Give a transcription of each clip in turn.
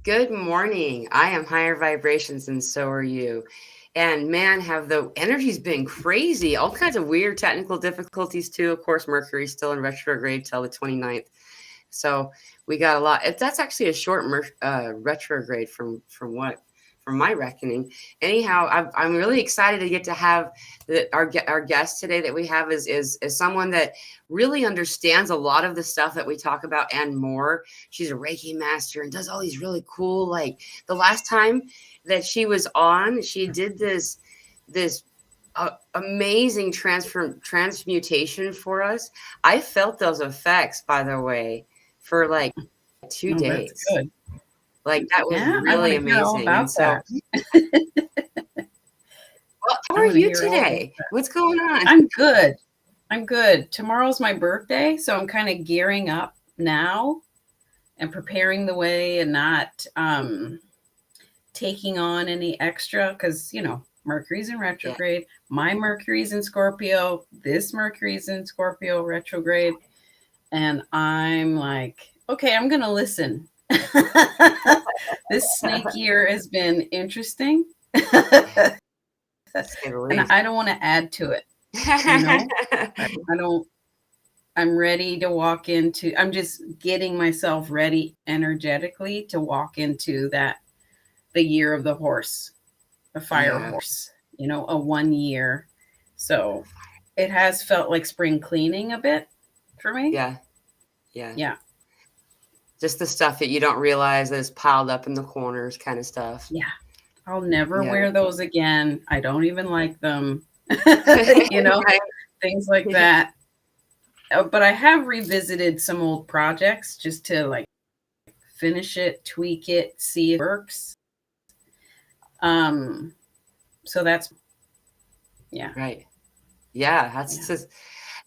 Good morning. I am higher vibrations and so are you. And man, have the energy's been crazy. All kinds of weird technical difficulties too. Of course, Mercury's still in retrograde till the 29th. So we got a lot. That's actually a short retrograde from my reckoning. Anyhow, I'm really excited to get to have our guest today that we have is someone that really understands a lot of the stuff that we talk about and more. She's a Reiki master and does all these really cool, like the last time that she was on, she did this amazing transmutation for us. I felt those effects, by the way, for like 2 days. That's good. Like that was really amazing. And so, well, how are you today? What's going on? I'm good. Tomorrow's my birthday, so I'm kind of gearing up now and preparing the way and not taking on any extra because, Mercury's in retrograde. Yeah. My Mercury's in Scorpio. This Mercury's in Scorpio retrograde. And I'm like, okay, I'm going to listen. This snake year has been interesting. And I don't want to add to it. I'm ready to walk into, I'm just getting myself ready energetically to walk into the year of the horse, the fire horse, a 1 year. So it has felt like spring cleaning a bit for me. Yeah. Just the stuff that you don't realize that is piled up in the corners kind of stuff. Yeah. I'll never wear those again. I don't even like them, right. Things like that. But I have revisited some old projects just to like finish it, tweak it, see if it works. So that's, right. Yeah. That's just,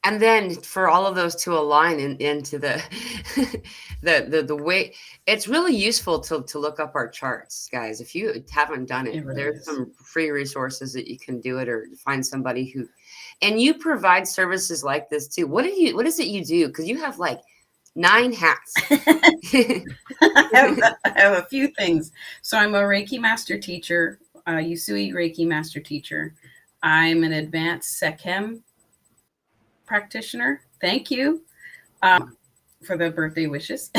and then for all of those to align into the way, it's really useful to look up our charts, guys. If you haven't done it, there's some free resources that you can do it or find somebody who, and you provide services like this too. What is it you do? Because you have like 9 hats. I have a few things. So I'm a Reiki master teacher, Usui Reiki master teacher. I'm an advanced Sekhem practitioner. Thank you for the birthday wishes.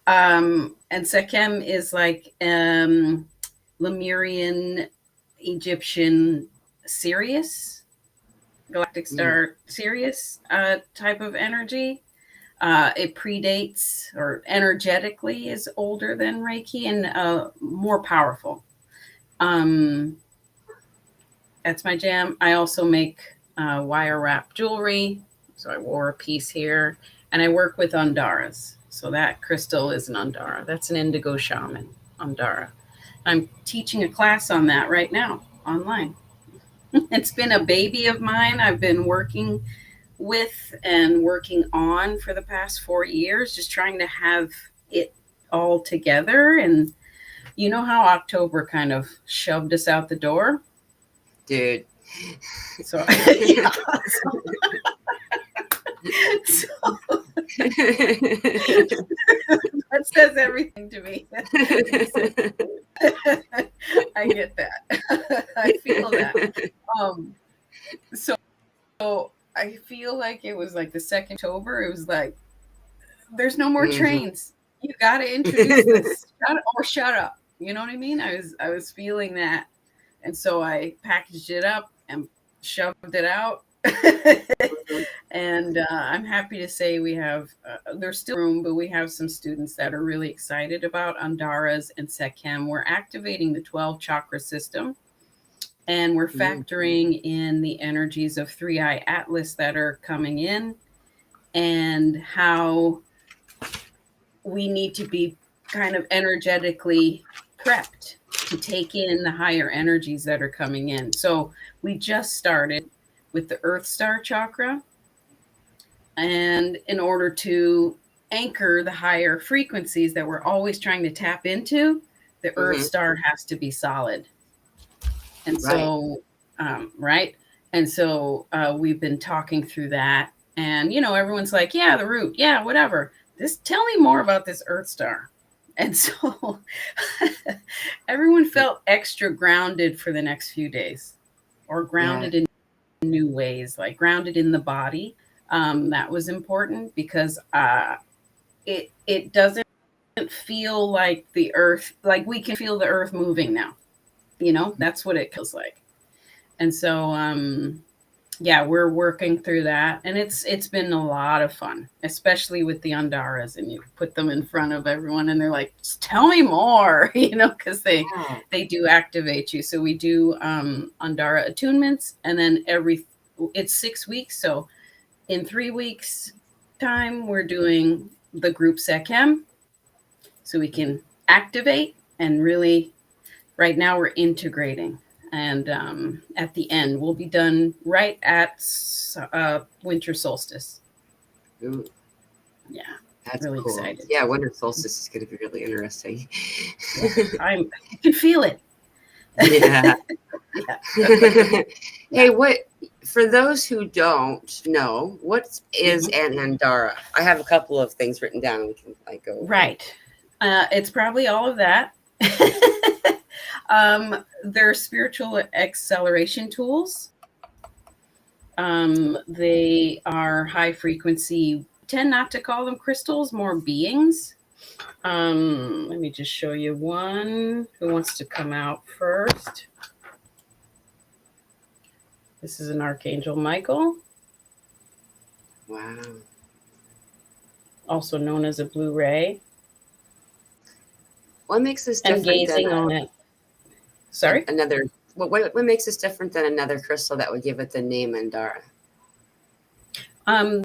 And Sekhem is like Lemurian, Egyptian, Sirius, galactic star Sirius type of energy. It predates or energetically is older than Reiki and more powerful. That's my jam. I also make wire wrap jewelry. So I wore a piece here. And I work with Andaras. So that crystal is an Andara. That's an indigo shaman, Andara. I'm teaching a class on that right now online. It's been a baby of mine. I've been working with and working on for the past 4 years, just trying to have it all together. And you know how October kind of shoved us out the door? Dude. So, that says everything to me. I get that. I feel that. So I feel like it was like the 2nd October. It was like, there's no more trains. You got to introduce this. Shut up. You know what I mean? I was feeling that. And so I packaged it up and shoved it out. And I'm happy to say we have, there's still room, but we have some students that are really excited about Andaras and Sekhem. We're activating the 12 chakra system, and we're factoring in the energies of 3-eye Atlas that are coming in, and how we need to be kind of energetically prepped to take in the higher energies that are coming in. So we just started with the Earth Star chakra. And in order to anchor the higher frequencies that we're always trying to tap into, the Earth Star has to be solid. And so, right. And so we've been talking through that. And, everyone's like, yeah, the root. Yeah, whatever. Tell me more about this Earth Star. And so everyone felt extra grounded for the next few days, or grounded in new ways, like grounded in the body. That was important because it doesn't feel like the earth, like we can feel the earth moving now. That's what it feels like. And so yeah, we're working through that, and it's been a lot of fun, especially with the Andaras, and you put them in front of everyone and they're like, just tell me more, because they do activate you. So we do Andara attunements, and then it's 6 weeks. So in 3 weeks time, we're doing the group Sekhem, so we can activate, and really right now we're integrating. And at the end, we'll be done right at winter solstice. Ooh. Yeah, That's really cool. excited. Yeah, winter solstice is going to be really interesting. Yeah, I can feel it. Yeah. Yeah. Hey, for those who don't know, what is an Andara? I have a couple of things written down, and we can go over. Right. It's probably all of that. They're spiritual acceleration tools. They are high frequency. Tend not to call them crystals, more beings. Let me just show you one. Who wants to come out first? This is an Archangel Michael. Wow. Also known as a blue ray. What makes this different? And gazing on it. Sorry? What makes this different than another crystal that would give it the name Andara?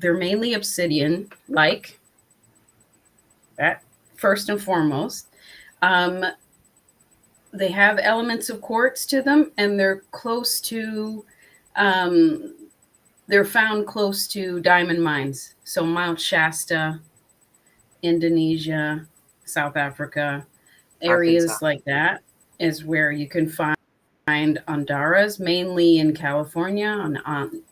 They're mainly obsidian, like that, first and foremost. They have elements of quartz to them, and they're close to, they're found close to diamond mines. So Mount Shasta, Indonesia, South Africa, areas Arkansas. like that is where you can find Andaras, mainly in California on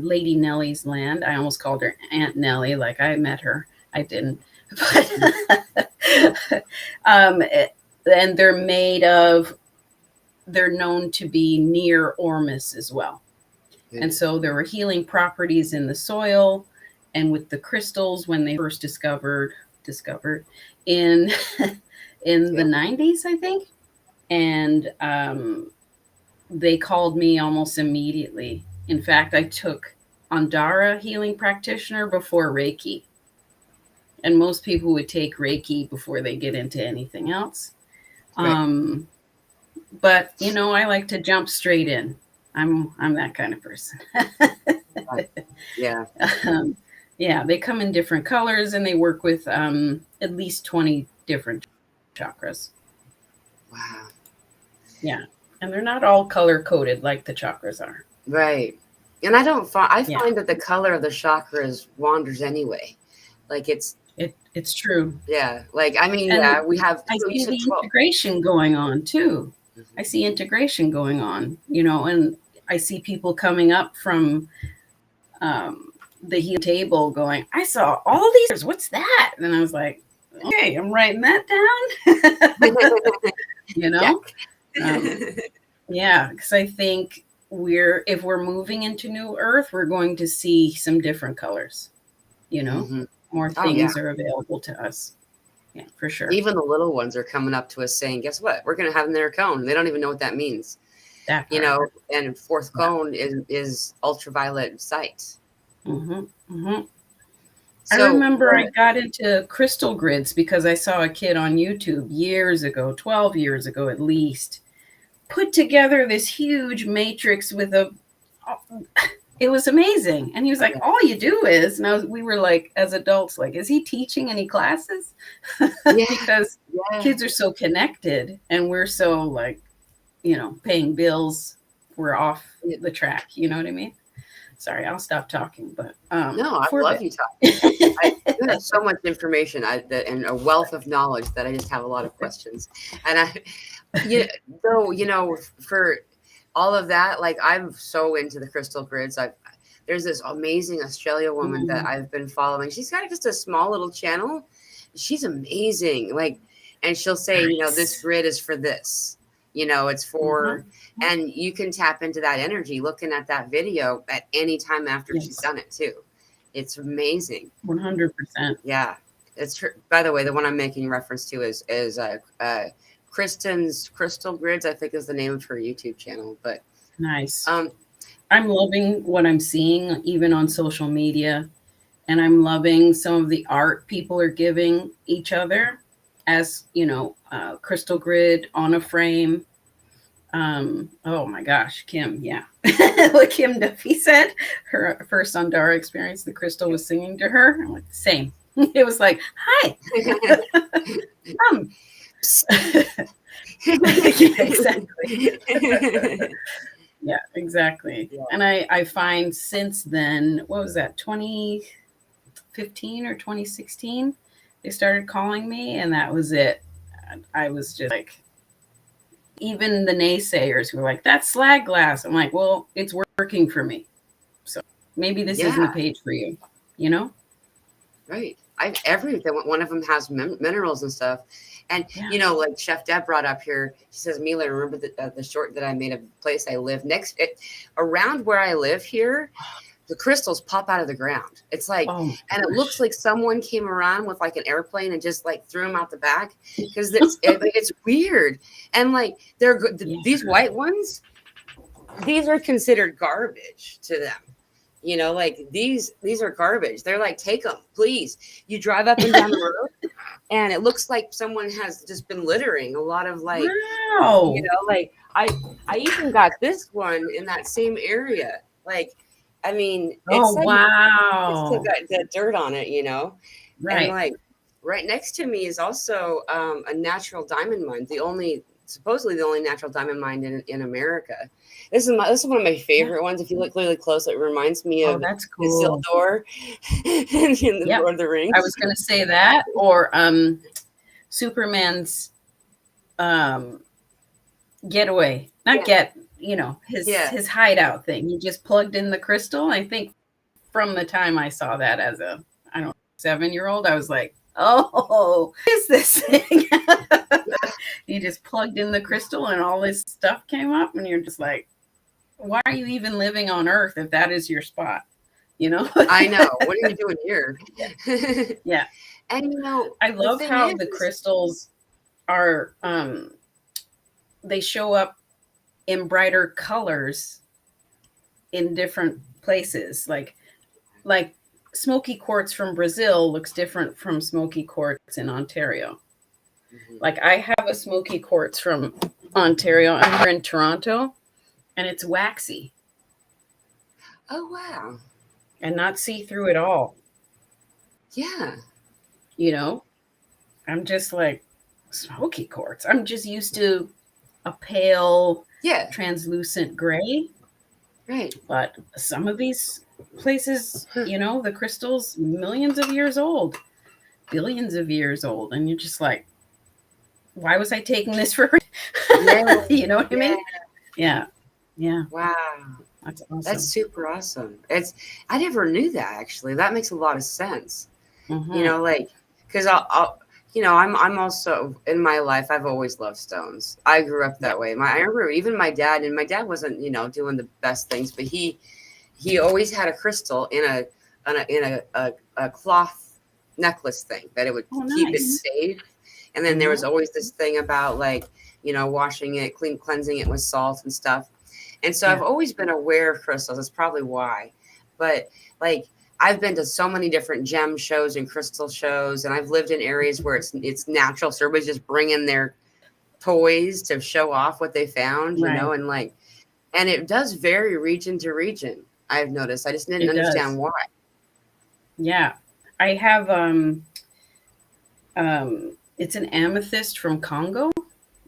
Lady Nellie's land. I almost called her Aunt Nellie, like I met her. I didn't. But and they're known to be near Ormus as well. Yeah. And so there were healing properties in the soil and with the crystals when they first discovered in the 90s, I think. And they called me almost immediately. In fact, I took Andara healing practitioner before Reiki. And most people would take Reiki before they get into anything else. Right. But I like to jump straight in. I'm that kind of person. Yeah. Yeah, they come in different colors, and they work with at least 20 different chakras. Wow. Yeah. And they're not all color coded like the chakras are. Right. And I find that the color of the chakras wanders anyway. Like it's true. Yeah. Like, I mean, yeah, we have. I see the integration going on too. Mm-hmm. I see integration going on, and I see people coming up from the healing table going, I saw all these. What's that? And I was like, okay, I'm writing that down. Yeah, because I think if we're moving into New Earth, we're going to see some different colors. Mm-hmm. More things are available to us. Yeah, for sure. Even the little ones are coming up to us saying, guess what? We're going to have their cone. They don't even know what that means. And fourth cone is ultraviolet sight. Mm-hmm. Mm-hmm. So, I remember I got into crystal grids because I saw a kid on YouTube years ago, 12 years ago at least, put together this huge matrix with it was amazing. And he was like, all you do is, and we were like, as adults, like, is he teaching any classes? Because kids are so connected and we're so like, paying bills. We're off the track. You know what I mean? Sorry, I'll stop talking. But no, I love you talking. You have so much information and a wealth of knowledge that I just have a lot of questions. And for all of that, like I'm so into the crystal grids. There's this amazing Australia woman that I've been following. She's got just a small little channel. She's amazing. Like and she'll say, this grid is for this. It's for, and you can tap into that energy looking at that video at any time after she's done it too. It's amazing. 100%. Yeah. It's by the way, the one I'm making reference to is Kristen's Crystal Grids, I think is the name of her YouTube channel. But nice. I'm loving what I'm seeing even on social media, and I'm loving some of the art people are giving each other as, crystal grid on a frame. Oh my gosh, Kim. Yeah. What Kim Duffy said, her first Andara experience, the crystal was singing to her. I'm like, same. It was like, hi. Yeah, exactly. Yeah, exactly. Yeah. And I find since then, what was that, 2015 or 2016, they started calling me, and that was it. I was just like, even the naysayers who were like, that's slag glass. I'm like, well, it's working for me. So maybe this isn't the page for you, Right. One of them has minerals and stuff. And, like Chef Deb brought up here, she says, Mila, remember the short that I made of the place I live around where I live here, the crystals pop out of the ground. It's like, and it looks like someone came around with like an airplane and just like threw them out the back, because it's weird. And like, they're good. These white ones, these are considered garbage to them. Like these are garbage. They're like, take them, please. You drive up and down the road, and it looks like someone has just been littering a lot of like, like I even got this one in that same area. Like, I mean, it's wow, it's got the dirt on it, right. And like right next to me is also a natural diamond mine, supposedly the only natural diamond mine in America. This is one of my favorite ones. If you look really close, it reminds me of that's cool. Isildur in the Lord of the Rings. I was going to say that, or Superman's getaway, his hideout thing. He just plugged in the crystal. I think from the time I saw that as a 7-year-old, I was like, oh, what is this thing? He just plugged in the crystal and all this stuff came up, and you're just like, why are you even living on Earth if that is your spot? I know. What are you doing here? Yeah. And I love how the crystals are they show up in brighter colors in different places. Like smoky quartz from Brazil looks different from smoky quartz in Ontario. Mm-hmm. Like I have a smoky quartz from Ontario. I'm here in Toronto, and it's waxy. Oh, wow. And not see-through at all. Yeah. I'm just like, smoky quartz. I'm just used to a pale, translucent gray. Right. But some of these places, the crystal's millions of years old, billions of years old. And you're just like, why was I taking this for? You know what I mean? Yeah. Yeah. Wow. That's awesome. That's super awesome. I never knew that, actually. That makes a lot of sense. Mm-hmm. Because I'm also, in my life, I've always loved stones. I grew up that way. I remember even my dad, and my dad wasn't, doing the best things, but he always had a crystal in a cloth necklace thing that it would keep it safe. And then there was always this thing about washing it, cleansing it with salt and stuff. And so I've always been aware of crystals. That's probably why. But I've been to so many different gem shows and crystal shows, and I've lived in areas where it's natural. So everybody's just bringing their toys to show off what they found, and it does vary region to region. I've noticed. I just didn't understand why. Yeah, I have. It's an amethyst from Congo.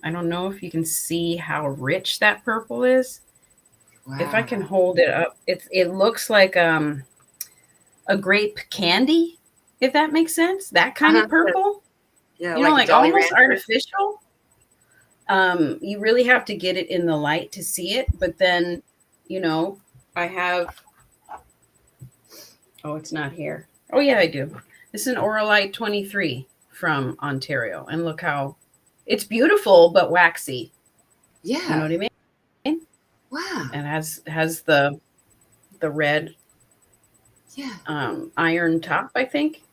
I don't know if you can see how rich that purple is. Wow. If I can hold it up, it looks like a grape candy, if that makes sense. That kind of purple. Yeah, like almost artificial. You really have to get it in the light to see it. But then, I have. Oh, it's not here. Oh yeah, I do. This is an Oralite 23 from Ontario. And look how it's beautiful, but waxy. Yeah. You know what I mean? Wow. And has the red iron top, I think.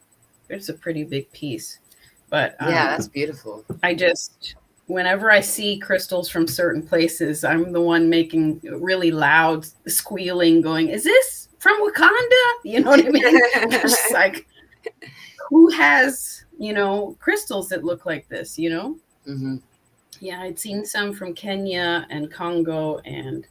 It's a pretty big piece. But yeah, that's beautiful. I just, whenever I see crystals from certain places, I'm the one making really loud squealing, going, "Is this from Wakanda?" You know what I mean? Just like, who has, crystals that look like this, Mm-hmm. Yeah, I'd seen some from Kenya and Congo and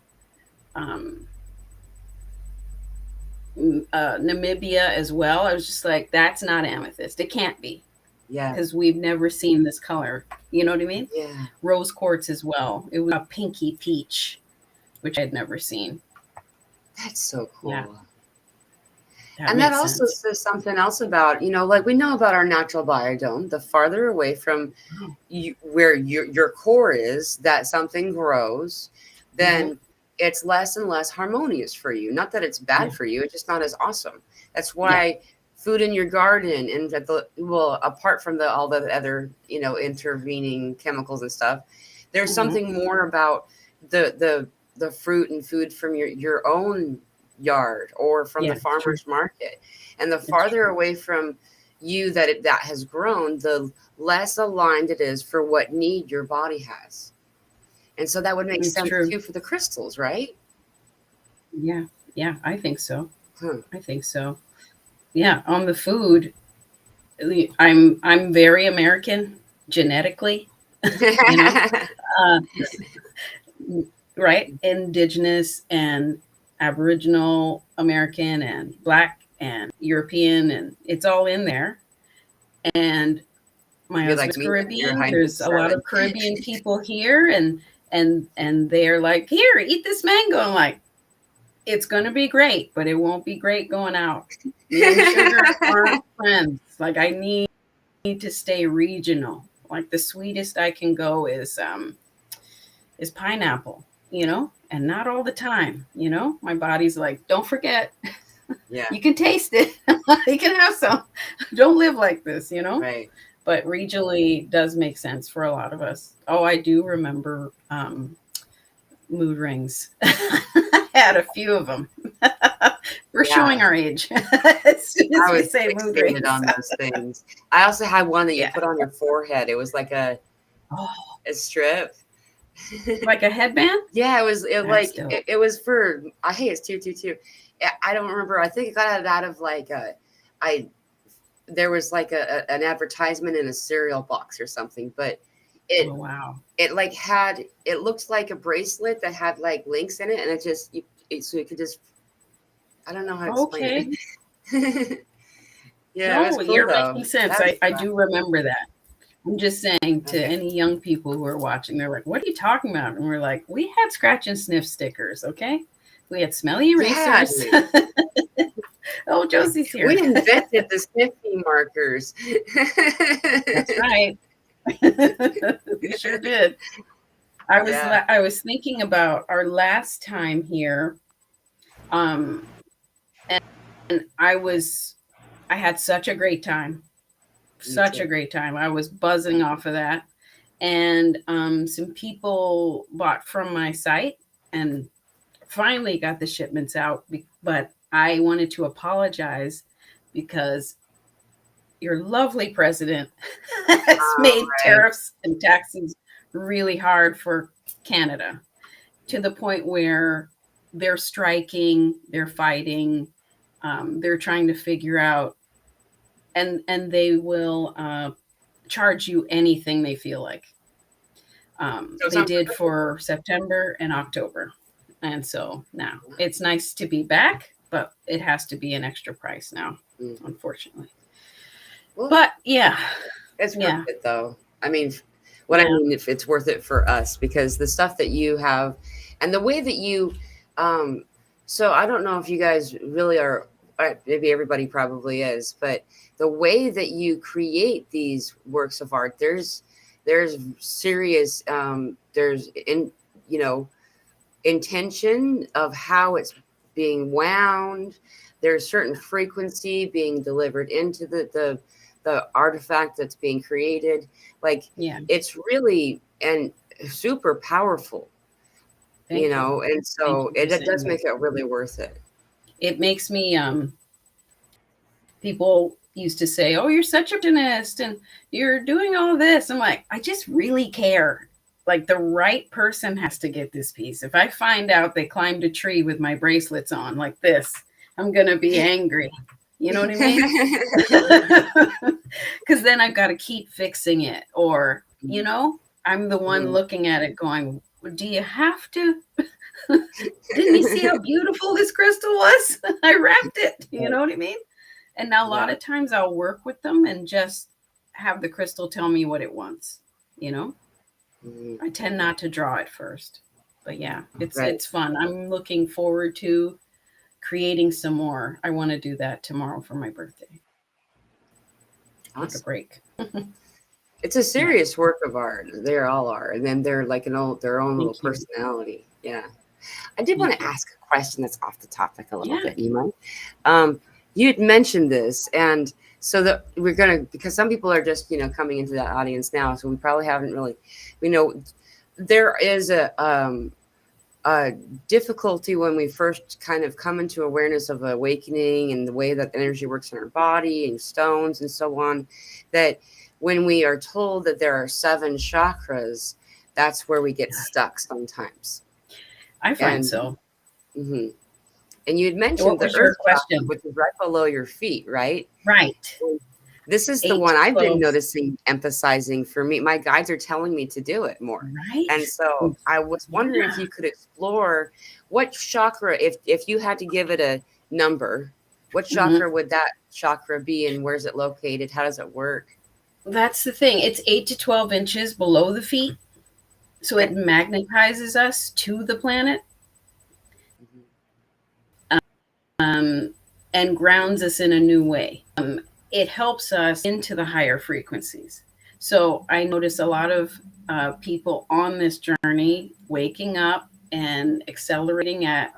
Namibia as well. I was just like, that's not amethyst. It can't be. Yeah. Because we've never seen this color. You know what I mean? Yeah. Rose quartz as well. It was a pinky peach, which I'd never seen. That's so cool. Yeah. And that also says something else about, like we know about our natural biodome, the farther away from you, where your core is, that something grows, then it's less and less harmonious for you. Not that it's bad for you, it's just not as awesome. That's why food in your garden and apart from all the other, intervening chemicals and stuff, there's something more about the fruit and food from your own yard or from the farmer's market. And the farther away from you that has grown, the less aligned it is for what need your body has. And so that would make sense too for the crystals, right? Yeah, I think so. I think so. Yeah, on the food, I'm very American genetically, right? Indigenous and Aboriginal American and Black and European, and it's all in there. And my husband's Caribbean. There's a lot of Caribbean people here, and they're like, "Here, eat this mango." I'm like, it's going to be great, but it won't be great going out. Me and sugar aren't friends. Like, I need to stay regional. Like, the sweetest I can go is pineapple, and not all the time, My body's like, don't forget. Yeah. You can taste it. You can have some. Don't live like this, Right. But regionally does make sense for a lot of us. Oh, I do remember mood rings. I had a few of them. We're showing our age. As soon as we say mood rings on those things. I also had one that you put on your forehead. It was like a strip. Like a headband? Yeah, it was it was for it's 222. I don't remember. I think I got it out of there was like an advertisement in a cereal box or something, but it it looked like a bracelet that had like links in it, and it just so you could just, I don't know how to explain it. Yeah, no, you're making sense. I do remember that. I'm just saying to any young people who are watching, they're like, "What are you talking about?" And we're like, "We had scratch and sniff stickers, okay? We had smelly erasers." Oh, Josie's here. We invented the sniffy markers. That's right. We sure did. I was thinking about our last time here, and I had such a great time. Such a great time. I was buzzing off of that. And some people bought from my site and finally got the shipments out. But I wanted to apologize because your lovely president has made tariffs and taxes really hard for Canada, to the point where they're striking, they're fighting, they're trying to figure out, and they will charge you anything they feel like. They did for September and October. And so now it's nice to be back, but it has to be an extra price now, unfortunately. Well, but yeah. It's worth it though. I mean, I mean, if it's worth it for us, because the stuff that you have and the way that you, so I don't know if you guys really are, maybe everybody probably is, but the way that you create these works of art, there's serious, intention of how it's being wound. There's certain frequency being delivered into the the artifact that's being created. Like, Yeah. it's really and super powerful, Thank you. and so Thank you for it does saying make that. it really worth it. It makes me, people used to say, oh, you're such a optimist and you're doing all this. I'm like, I just really care. Like, the right person has to get this piece. If I find out they climbed a tree with my bracelets on like this, I'm going to be angry. You know what I mean? Because then I've got to keep fixing it. Or, I'm the one looking at it going, do you have to? Didn't you see how beautiful this crystal was? I wrapped it. You know what I mean? And now a lot of times I'll work with them and just have the crystal tell me what it wants. I tend not to draw it first. But yeah, it's fun. I'm looking forward to creating some more. I want to do that tomorrow for my birthday. Awesome. Take a break. It's a serious work of art. They all are. And then they're like their own little personality. Yeah. I did want to ask a question that's off the topic a little bit. You mind? You had mentioned this, and so that we're going to, because some people are just, coming into that audience now. So we probably haven't really, there is a difficulty when we first kind of come into awareness of awakening and the way that energy works in our body and stones and so on, that when we are told that there are 7 chakras, that's where we get stuck sometimes. I find so. Mm-hmm. And you had mentioned the earth chakra, which is right below your feet, right? Right. This is the one I've been noticing, emphasizing for me. My guides are telling me to do it more. Right. And so I was wondering if you could explore what chakra, if you had to give it a number, what chakra would that chakra be and where's it located? How does it work? That's the thing. It's 8 to 12 inches below the feet. So it magnetizes us to the planet. And grounds us in a new way. It helps us into the higher frequencies. So I notice a lot of people on this journey waking up and accelerating at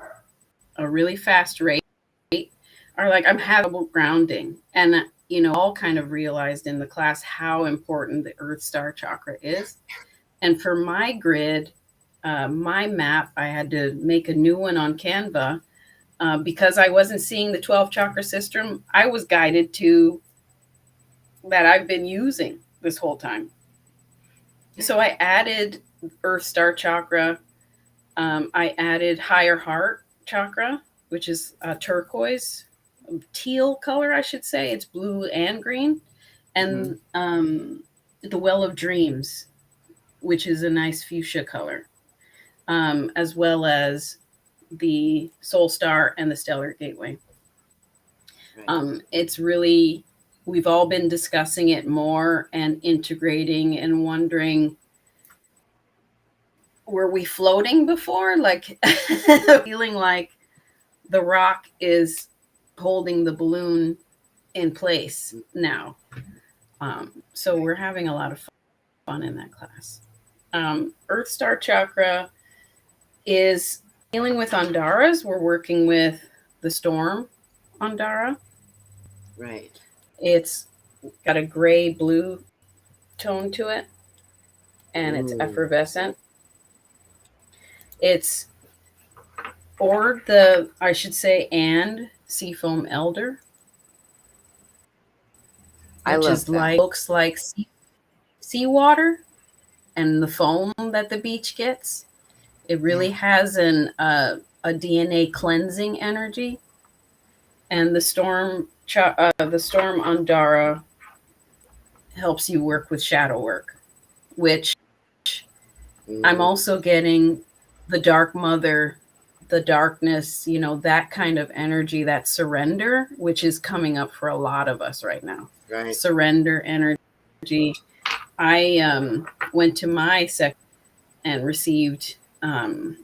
a really fast rate are like, I'm having trouble grounding. And, all kind of realized in the class how important the Earth Star chakra is. And for my grid, my map, I had to make a new one on Canva. Because I wasn't seeing the 12 chakra system, I was guided to that I've been using this whole time. So I added Earth Star chakra. I added higher heart chakra, which is turquoise, teal color, I should say. It's blue and green. And the Well of Dreams, which is a nice fuchsia color, as well as the Soul Star and the Stellar Gateway. It's really, we've all been discussing it more and integrating and wondering, were we floating before? Like feeling like the rock is holding the balloon in place now. So we're having a lot of fun in that class. Earth Star Chakra is dealing with Andaras. We're working with the storm Andara. Right. It's got a gray blue tone to it, and it's effervescent. It's and Seafoam Elder. I love that. Looks like seawater and the foam that the beach gets. It really has a DNA cleansing energy. And the storm Andara helps you work with shadow work, which I'm also getting the dark mother, the darkness, that kind of energy, that surrender, which is coming up for a lot of us right now. Right. Surrender energy. I went to my second and received a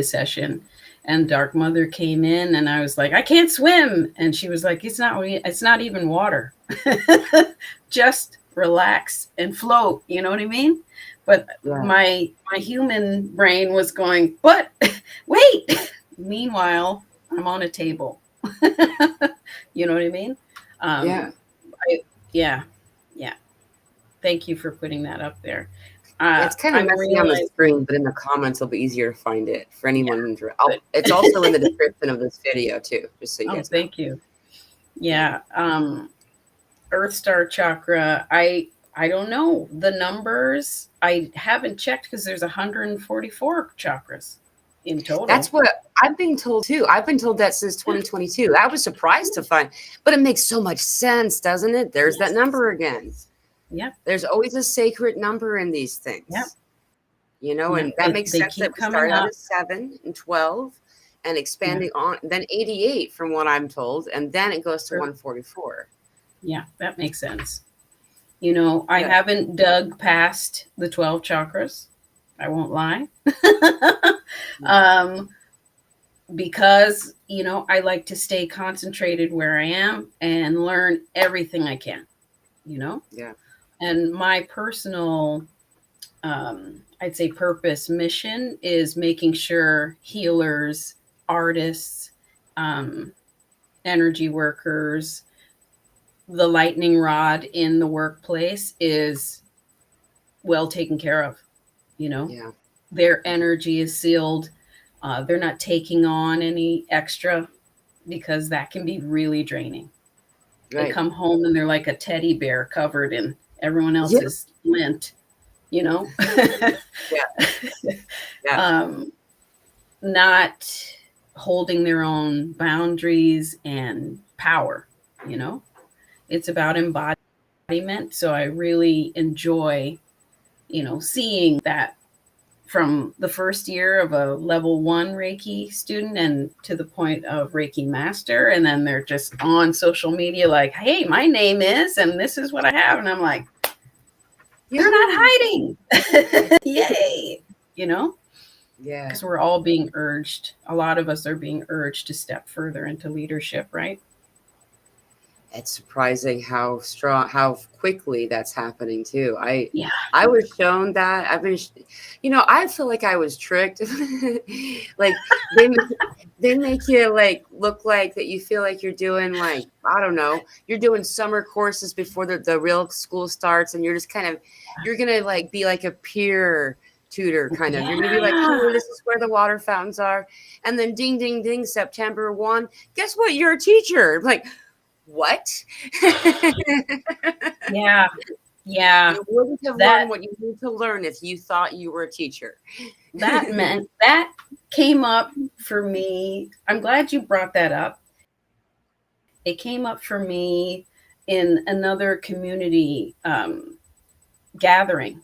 session, and Dark Mother came in, and I was like, I can't swim. And she was like, it's not even water. Just relax and float. You know what I mean? But my human brain was going, but wait. Meanwhile, I'm on a table. You know what I mean? Yeah. I, yeah, yeah. Thank you for putting that up there. It's kind of I'm messy on the realizing, screen, but in the comments, it'll be easier to find it for anyone. but It's also in the description of this video too, just so you oh, guys know. thank you. Yeah. Earth Star chakra. I don't know the numbers. I haven't checked because there's 144 chakras in total. That's what I've been told too. I've been told that since 2022. I was surprised to find, but it makes so much sense, doesn't it? There's that number again. Yep. There's always a sacred number in these things. Yep. You know, Yep. and that makes They sense keep that we coming start out up. as 7 and 12 and expanding on, then 88 from what I'm told, and then it goes to 144. Yeah, that makes sense. You know, I haven't dug past the 12 chakras. I won't lie. Because, you know, I like to stay concentrated where I am and learn everything I can, you know? Yeah. And my personal, I'd say purpose mission is making sure healers, artists, energy workers, the lightning rod in the workplace is well taken care of. You know, their energy is sealed. They're not taking on any extra because that can be really draining. Right. They come home and they're like a teddy bear covered in everyone else's lint, you know? Not holding their own boundaries and power, you know? It's about embodiment. So I really enjoy, you know, seeing that from the first year of a level 1 Reiki student and to the point of Reiki master. And then they're just on social media like, hey, my name is, and this is what I have. And I'm like, you're not hiding. Yay. You know? Yeah. Because we're all being urged. A lot of us are being urged to step further into leadership, right? It's surprising how quickly that's happening too. I was shown that. I've been, you know, I feel like I was tricked. Like they make you like look like that. You feel like you're doing like, I don't know, you're doing summer courses before the real school starts, and you're just kind of, you're gonna like be like a peer tutor kind of. You're gonna be like, oh, this is where the water fountains are, and then ding ding ding, September 1. Guess what? You're a teacher. Like, what? Yeah. You wouldn't have learned what you need to learn if you thought you were a teacher. That came up for me. I'm glad you brought that up. It came up for me in another community gathering.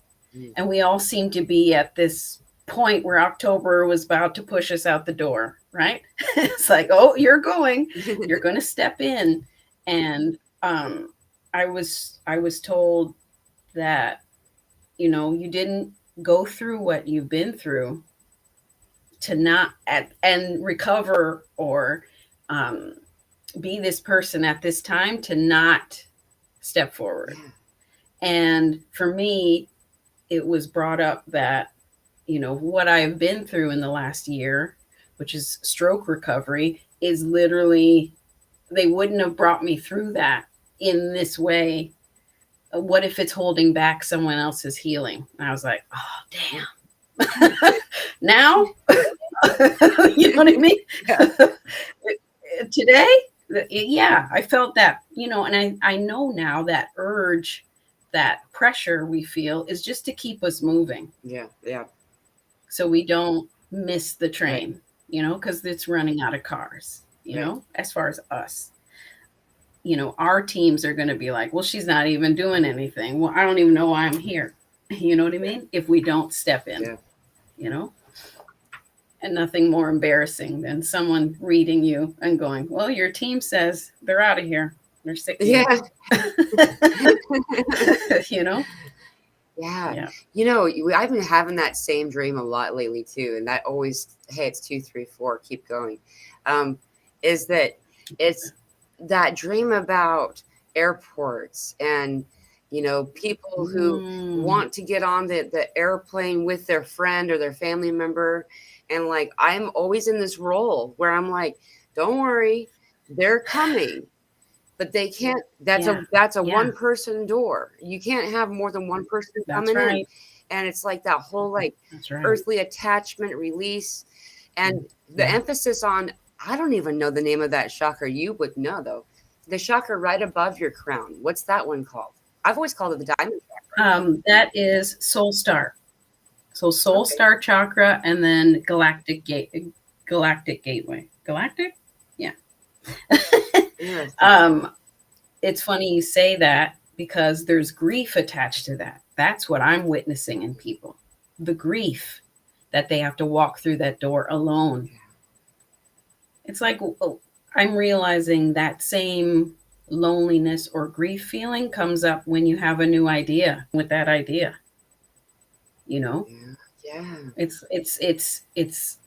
And we all seemed to be at this point where October was about to push us out the door, right? It's like, oh, you're going to step in. And I was told that, you know, you didn't go through what you've been through to not and recover or be this person at this time to not step forward. And for me, it was brought up that, you know, what I've been through in the last year, which is stroke recovery, is literally, they wouldn't have brought me through that in this way. What if it's holding back someone else's healing? And I was like, oh, damn. Now, you know what I mean? Today, yeah, I felt that, you know, and I know now that urge, that pressure we feel is just to keep us moving. Yeah. So we don't miss the train, you know, because it's running out of cars, you know, as far as us. You know, our teams are going to be like, well, she's not even doing anything. Well, I don't even know why I'm here. You know what I mean? If we don't step in, you know, and nothing more embarrassing than someone reading you and going, well, your team says they're out of here. They're sick. Yeah. You know? Yeah. You know, I've been having that same dream a lot lately too. And that always, hey, it's 2, 3, 4, keep going. Is that it's that dream about airports and, you know, people who want to get on the airplane with their friend or their family member. And like, I'm always in this role where I'm like, don't worry, they're coming. but they can't. That's Yeah. a Yeah. one person door. You can't have more than one person That's coming in, right. and it's like that whole like That's right. earthly attachment release, and the Yeah. emphasis on, I don't even know the name of that chakra. You would know though. The chakra right above your crown. What's that one called? I've always called it the diamond chakra. That is Soul Star. So Soul Okay. Star chakra, and then Galactic Gateway. Galactic? Yeah. It's funny you say that because there's grief attached to that. That's what I'm witnessing in people. The grief that they have to walk through that door alone. It's like I'm realizing that same loneliness or grief feeling comes up when you have a new idea with that idea. You know? Yeah. It's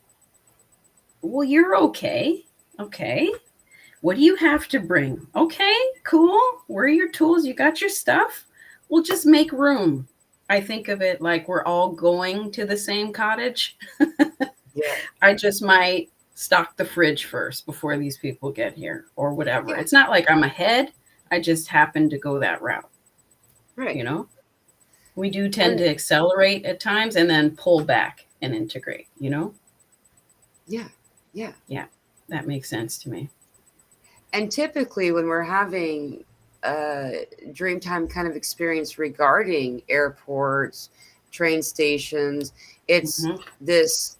well, you're okay. Okay. What do you have to bring? Okay, cool. Where are your tools? You got your stuff? We'll just make room. I think of it like we're all going to the same cottage. Yeah. I just might stock the fridge first before these people get here or whatever. Yeah. It's not like I'm ahead. I just happen to go that route. Right. You know? We do tend to accelerate at times and then pull back and integrate, you know? Yeah. Yeah. Yeah. That makes sense to me. And typically when we're having a Dreamtime kind of experience regarding airports, train stations, it's this,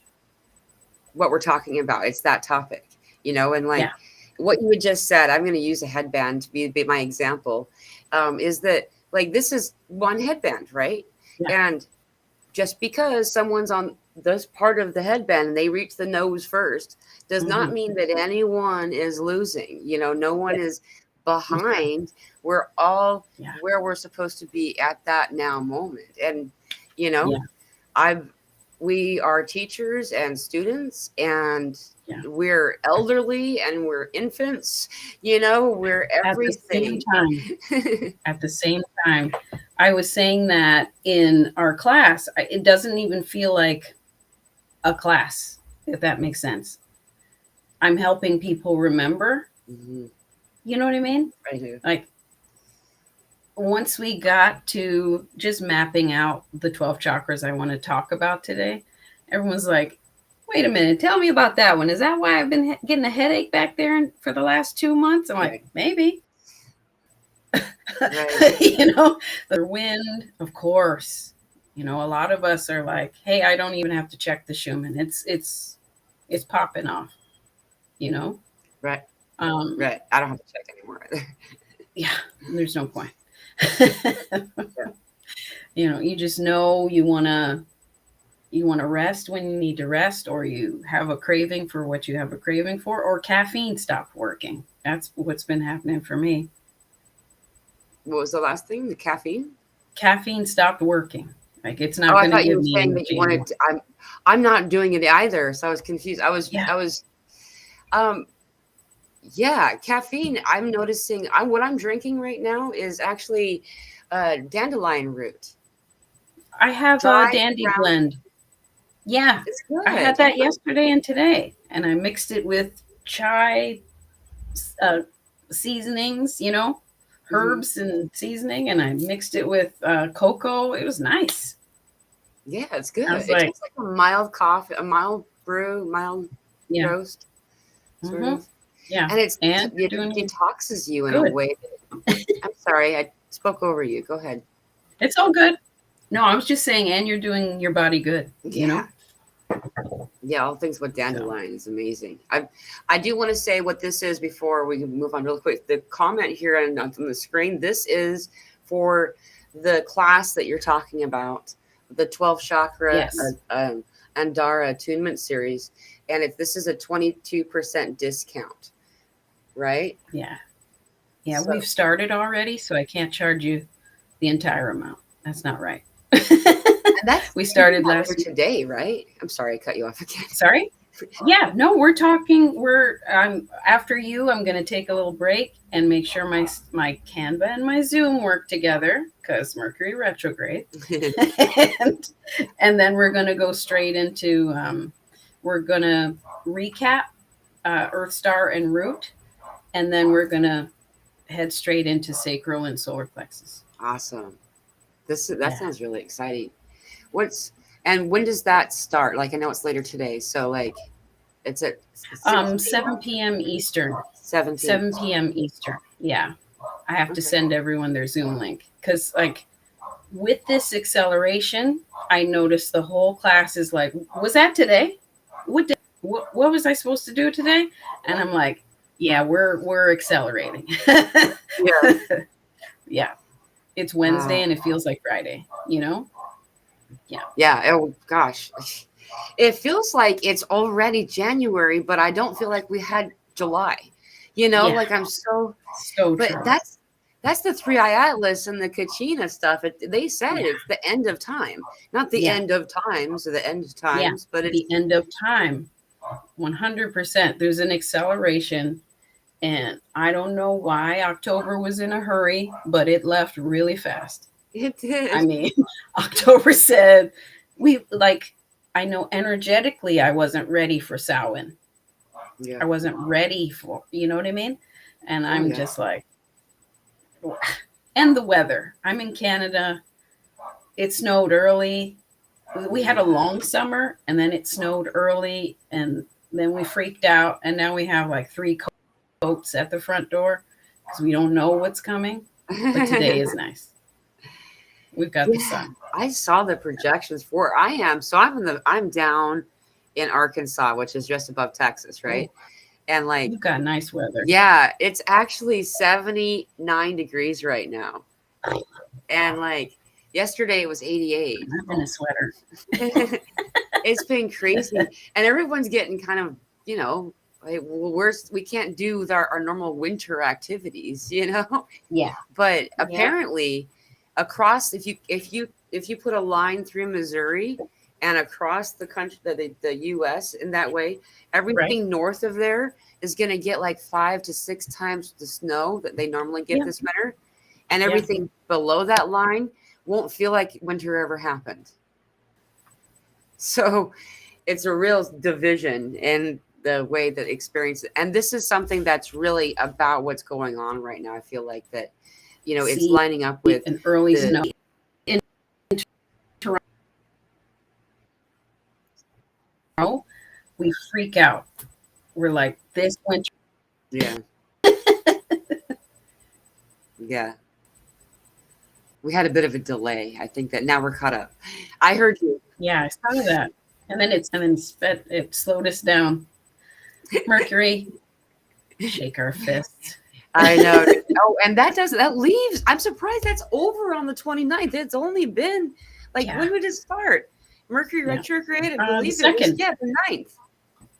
what we're talking about. It's that topic, you know, and like what you had just said, I'm going to use a headband to be my example, is that like, this is one headband, right? Yeah. And just because someone's on this part of the headband and they reach the nose first does not mean that anyone is losing. You know, no one is behind. We're all where we're supposed to be at that now moment. And, you know, we are teachers and students, and we're elderly and we're infants, you know, we're everything. At the same time, I was saying that in our class, it doesn't even feel like a class, if that makes sense. I'm helping people remember. You know what I mean? I do. Like, once we got to just mapping out the 12 chakras I want to talk about today, everyone's like, wait a minute, tell me about that one. Is that why I've been getting a headache back there for the last 2 months? I'm like, maybe. You know, the wind, of course. You know, a lot of us are like, hey, I don't even have to check the Schumann. It's popping off, you know? Right. Right. I don't have to check anymore either. Yeah, there's no point. You know, you just know you want to rest when you need to rest, or you have a craving for what you have a craving for, or caffeine stopped working. That's what's been happening for me. What was the last thing? The caffeine? Caffeine stopped working. Like, it's not going to give me saying that you wanted to, I'm not doing it either, so I was confused. Caffeine. I'm noticing what I'm drinking right now is actually dandelion root. I have a dandy blend. Yeah, it's good. I had that yesterday and today, and I mixed it with chai seasonings, you know, herbs and seasoning, and I mixed it with cocoa. It was nice. Yeah, it's good. It tastes like a mild coffee, a mild brew, mild roast, sort of. Yeah, and it detoxes you in a way. I'm sorry, I spoke over you. Go ahead. It's all good. No, I was just saying, and you're doing your body good, you know? Yeah, all things with dandelion is amazing. I do want to say what this is before we move on real quick. The comment here on the screen, this is for the class that you're talking about, the 12 chakra Andara attunement series. And if this is a 22% discount, right? Yeah. Yeah, we've started already, so I can't charge you the entire amount. That's not right. We started last today, right? I'm sorry, I cut you off again. Sorry? Yeah, no, we're talking. After you, I'm going to take a little break and make sure my Canva and my Zoom work together, because Mercury retrograde. and then we're going to go straight into, we're going to recap Earth Star and Root, and then we're going to head straight into sacral and solar plexus. Awesome. That sounds really exciting. And when does that start? Like, I know it's later today, so like it's at 7 p.m. Eastern. 7 7 p.m. Eastern. Yeah. I have to send everyone their Zoom link because, like, with this acceleration, I noticed the whole class is like, was that today? What was I supposed to do today? And I'm like, yeah, we're accelerating. Yeah. Yeah. It's Wednesday and it feels like Friday, you know? Yeah. Yeah. Oh gosh. It feels like it's already January, but I don't feel like we had July. You know, like I'm so but true. That's the 3i Atlas and the Kachina stuff. They said it's the end of time, not the end of times or the end of times, but it's the end of time. 100%. There's an acceleration, and I don't know why October was in a hurry, but it left really fast. It did. I mean, October said I know energetically I wasn't ready for Samhain. I wasn't ready for, you know what I mean? And I'm just like, and the weather. I'm in Canada. It snowed early. We had a long summer, and then it snowed early, and then we freaked out, and now we have like 3 coats at the front door because we don't know what's coming. But today is nice. We've got the sun. I saw the projections for I am. So I'm down in Arkansas, which is just above Texas, right? And like you've got nice weather. Yeah, it's actually 79 degrees right now. And like yesterday it was 88. I'm in a sweater. It's been crazy. And everyone's getting kind of, you know, like, well, we can't do our normal winter activities, you know? Yeah. But apparently across if you put a line through Missouri and across the country, the US in that way, everything north of there is going to get like 5 to 6 times the snow that they normally get this winter. And everything below that line won't feel like winter ever happened. So it's a real division in the way that experience it. And this is something that's really about what's going on right now. I feel like that, you know, it's lining up with an early snow. In Toronto, we freak out. We're like, this winter. Yeah. Yeah. We had a bit of a delay. I think that now we're caught up. I heard you. Yeah, I saw that. And then it slowed us down. Mercury, shake our fists. I know. Oh, and that leaves. I'm surprised that's over on the 29th. It's only been like, when would it start? Mercury retrograde, I believe the 2nd. The 9th.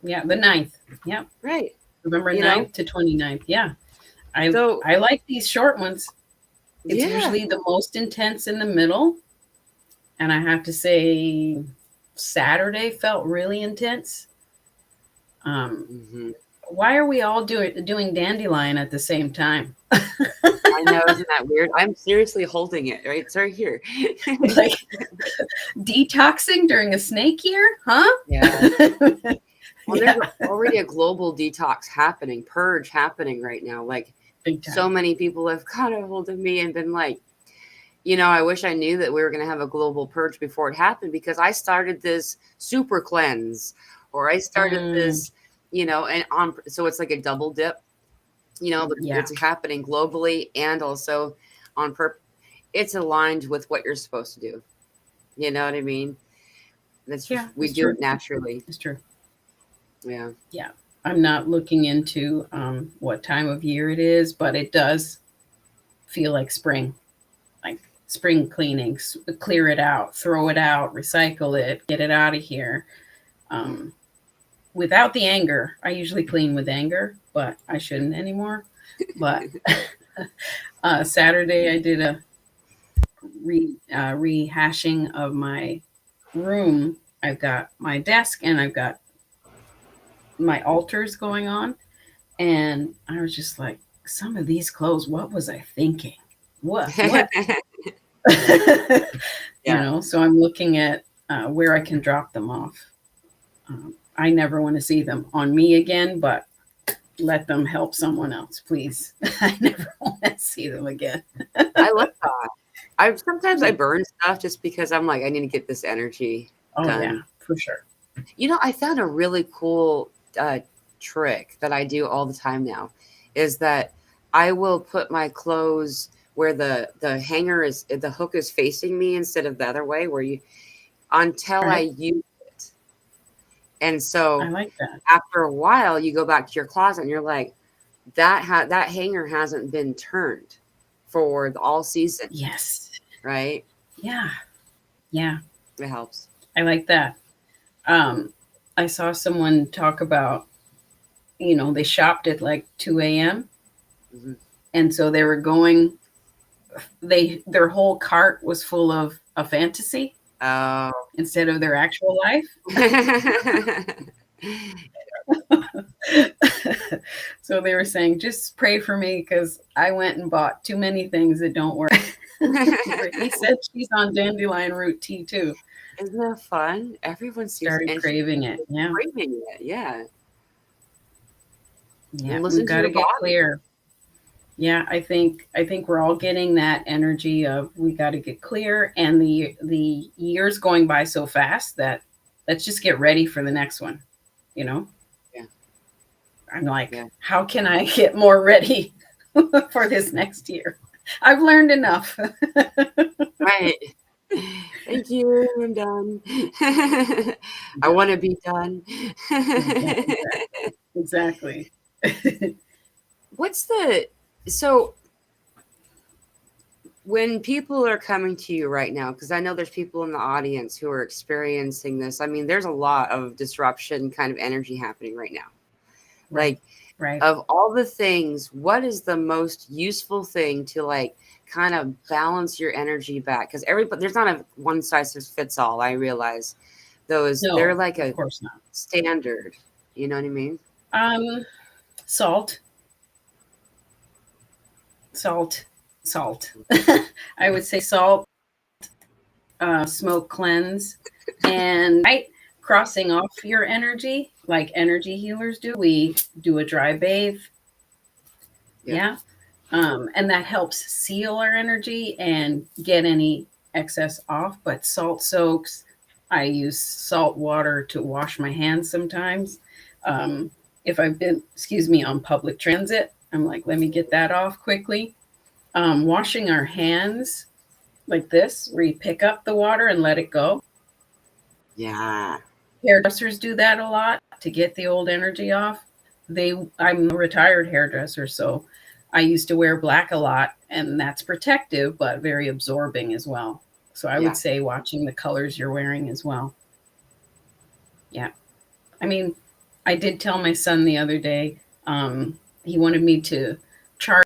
Yeah, the 9th. Yeah. Right. November 9th to 29th. Yeah. I like these short ones. It's usually the most intense in the middle. And I have to say, Saturday felt really intense. Why are we all doing dandelion at the same time? I know, isn't that weird? I'm seriously holding it, right? It's right here. Like detoxing during a snake year, huh? Yeah. Well, there's already a global detox purge happening right now. Like so many people have got a hold of me and been like, you know, I wish I knew that we were going to have a global purge before it happened, because I started this super cleanse, or I started this, you know, and so it's like a double dip, you know, it's happening globally and also on purpose. It's aligned with what you're supposed to do. You know what I mean? We do it naturally. It's true. Yeah. Yeah. I'm not looking into what time of year it is, but it does feel like spring. Like spring cleaning, clear it out, throw it out, recycle it, get it out of here. Without the anger. I usually clean with anger, but I shouldn't anymore. But Saturday I did a rehashing of my room. I've got my desk and I've got my altars going on. And I was just like, some of these clothes, what was I thinking? What? You know, so I'm looking at where I can drop them off. I never want to see them on me again, but let them help someone else, please. I never want to see them again. I love that. Sometimes I burn stuff just because I'm like, I need to get this energy done. Yeah, for sure. I found a really cool trick that I do all the time now is that I will put my clothes where the hook is facing me instead of the other way until I use it. And so I like that. After a while, you go back to your closet and you're like, that hanger hasn't been turned for all season. Yes. Right? Yeah. Yeah. It helps. I like that. I saw someone talk about, they shopped at like 2 a.m. Mm-hmm. And so they were going, their whole cart was full of a fantasy instead of their actual life. So they were saying, just pray for me because I went and bought too many things that don't work. He said she's on dandelion root tea too. Isn't that fun? Everyone started craving it. Yeah. Craving it. Yeah. Yeah. We've got to get clear. Yeah, I think we're all getting that energy of we got to get clear, and the years going by so fast that let's just get ready for the next one. Yeah. I'm like, how can I get more ready for this next year? I've learned enough. Right. Thank you. I'm done. I want to be done. Exactly. So when people are coming to you right now, because I know there's people in the audience who are experiencing this. I mean, there's a lot of disruption kind of energy happening right now. Right. Of all the things, what is the most useful thing to kind of balance your energy back? Because there's not a one size fits all. I realize they're like a standard. You know what I mean? Salt. I would say salt, smoke cleanse, and crossing off your energy like energy healers do. We do a dry bathe. Yeah. And that helps seal our energy and get any excess off. But salt soaks. I use salt water to wash my hands sometimes. If I've been, on public transit, I'm like, let me get that off quickly. Washing our hands like this, where you pick up the water and let it go. Yeah. Hairdressers do that a lot to get the old energy off. I'm a retired hairdresser, so I used to wear black a lot, and that's protective, but very absorbing as well. So I would say watching the colors you're wearing as well. Yeah. I mean, I did tell my son the other day, he wanted me to charge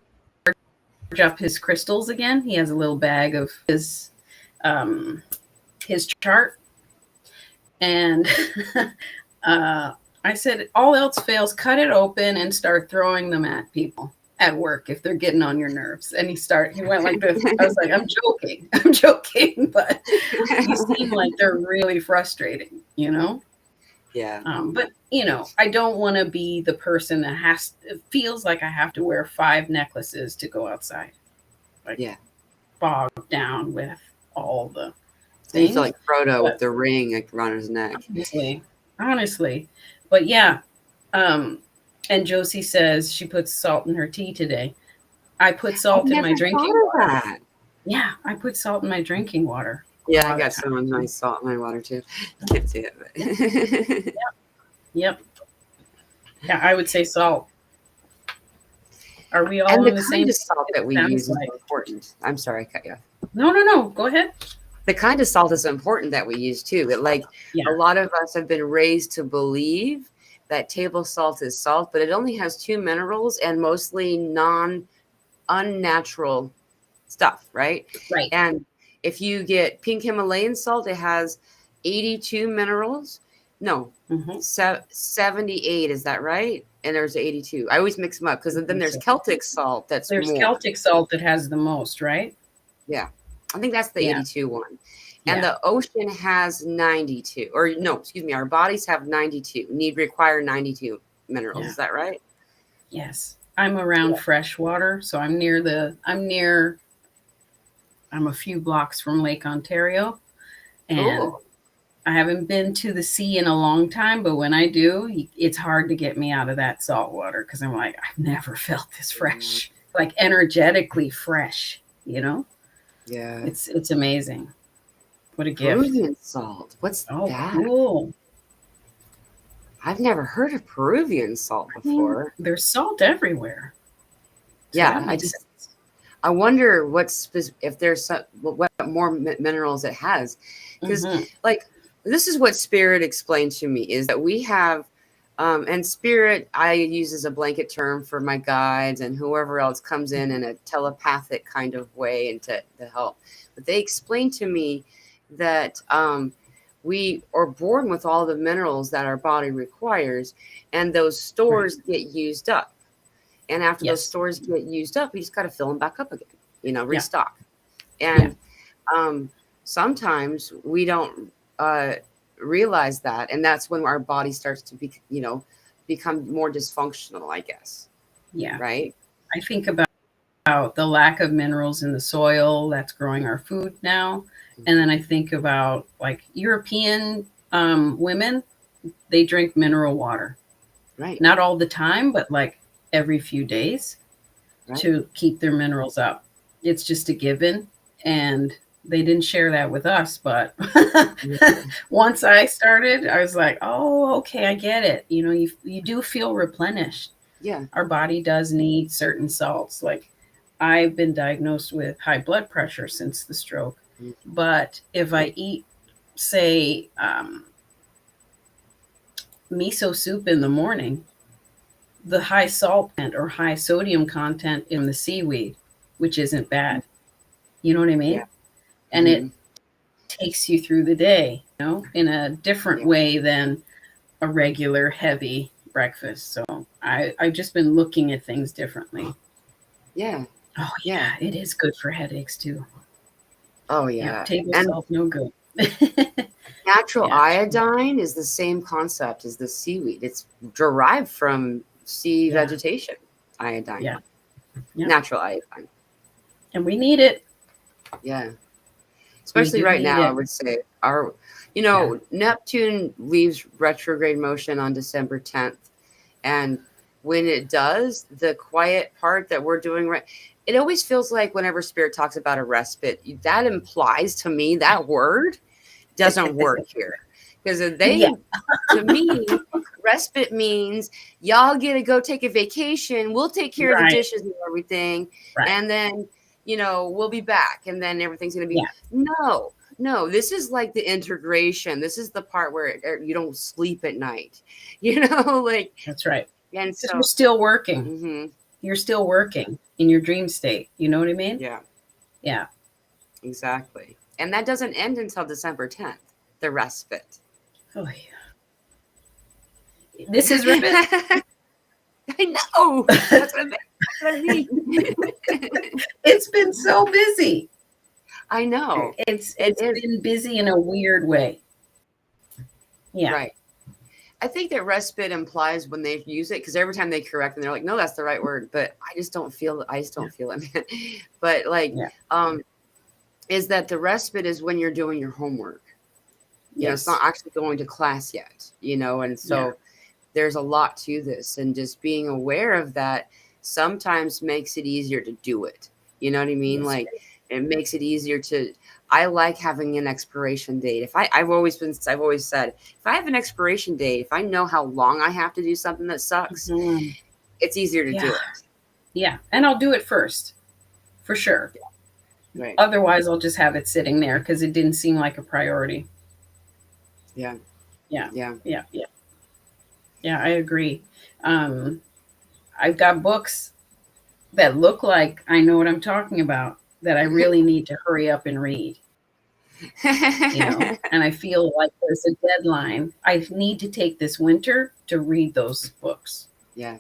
up his crystals again. He has a little bag of his chart. And I said, all else fails, cut it open and start throwing them at people at work if they're getting on your nerves. And he went like this. I was like, I'm joking, but you seem like they're really frustrating, Yeah. But I don't want to be the person that feels like I have to wear 5 necklaces to go outside. Bogged down with all the things. You feel like Frodo with the ring around his neck. Honestly. But yeah. And Josie says she puts salt in her tea today. I put salt in my drinking water. Yeah, I put salt in my drinking water. Yeah, I got some nice salt in my water too. You can't see it, but Yep. Yeah, I would say salt. Are we all on the same? And the salt that we use is important. I'm sorry, I cut you off. No. Go ahead. The kind of salt is important that we use too. A lot of us have been raised to believe that table salt is salt, but it only has 2 minerals and mostly unnatural stuff, right? Right. And if you get pink Himalayan salt, it has 82 minerals. No, 78. Is that right? And there's 82. I always mix them up because then there's Celtic salt. There's Celtic salt that has the most, right? Yeah. I think that's the 82 one. And the ocean has 92. Or no, excuse me, our bodies have 92. Require 92 minerals. Is that right? Yes. I'm around fresh water, so I'm a few blocks from Lake Ontario, and Oh, I haven't been to the sea in a long time, but when I do, it's hard to get me out of that salt water because I'm like, I've never felt this fresh, like energetically fresh, you know? yeah. It's amazing. What a gift. Peruvian salt. What's Oh, that? cool. I've never heard of Peruvian salt I mean, before. there's salt everywhere. So Yeah, that makes sense. I wonder if there's some, what more minerals it has, because Hmm. like this is what spirit explained to me is that we have, and spirit I use as a blanket term for my guides and whoever else comes in a telepathic kind of way and to help. But they explained to me that we are born with all the minerals that our body requires, and those Right. stores get used up. And after those Yes. stores get used up, you just got to fill them back up again, Yeah. restock. Yeah. And sometimes we don't realize that. And that's when our body starts to become more dysfunctional, I guess. Yeah. Right. I think about the lack of minerals in the soil that's growing our food now. And then I think about like European women, they drink mineral water, Right. not all the time, but like every few days Right. to keep their minerals up. It's just a given. And they didn't share that with us. But once I started, I was like, oh, okay, I get it. You know, you do feel replenished. Yeah. Our body does need certain salts. Like I've been diagnosed with high blood pressure since the stroke. But if I eat, say, miso soup in the morning, the high salt or high sodium content in the seaweed, which isn't bad. You know what I mean? Yeah. And it takes you through the day, in a different way than a regular heavy breakfast. So I've just been looking at things differently. Yeah. Oh yeah, it is good for headaches too. Oh yeah. Table And salt, no good. natural Yeah. iodine is the same concept as the seaweed. It's derived from sea vegetation, iodine. Yeah. Natural iodine. And we need it. Yeah. Especially right now, I would say Neptune leaves retrograde motion on December 10th. And when it does, the quiet part that we're doing it always feels like whenever spirit talks about a respite, that implies to me that word doesn't work here. Because to me, respite means y'all get to go take a vacation. We'll take care of the dishes and everything. Right. And then, we'll be back. And then everything's going to be, no, this is like the integration. This is the part where you don't sleep at night, That's right. And so you're still working. Mm-hmm. You're still working in your dream state. You know what I mean? Yeah. Yeah. Exactly. And that doesn't end until December 10th, the respite. Oh, yeah. This is respite. I know. That's what I mean. It's been so busy. I know. It's been busy in a weird way. Yeah. Right. I think that respite implies when they use it, because every time they correct and they're like, no, that's the right word, but I just don't feel it. But is that the respite is when you're doing your homework. It's not actually going to class yet, and so there's a lot to this, and just being aware of that sometimes makes it easier to do it. You know what I mean? Like it makes it easier I like having an expiration date. I've always said, if I have an expiration date, if I know how long I have to do something that sucks, it's easier to do it. Yeah. And I'll do it first for sure. Right. Otherwise I'll just have it sitting there because it didn't seem like a priority. Yeah. Yeah. Yeah. Yeah. Yeah. Yeah. I agree. I've got books that look like I know what I'm talking about that I really need to hurry up and read. And I feel like there's a deadline. I need to take this winter to read those books. Yeah.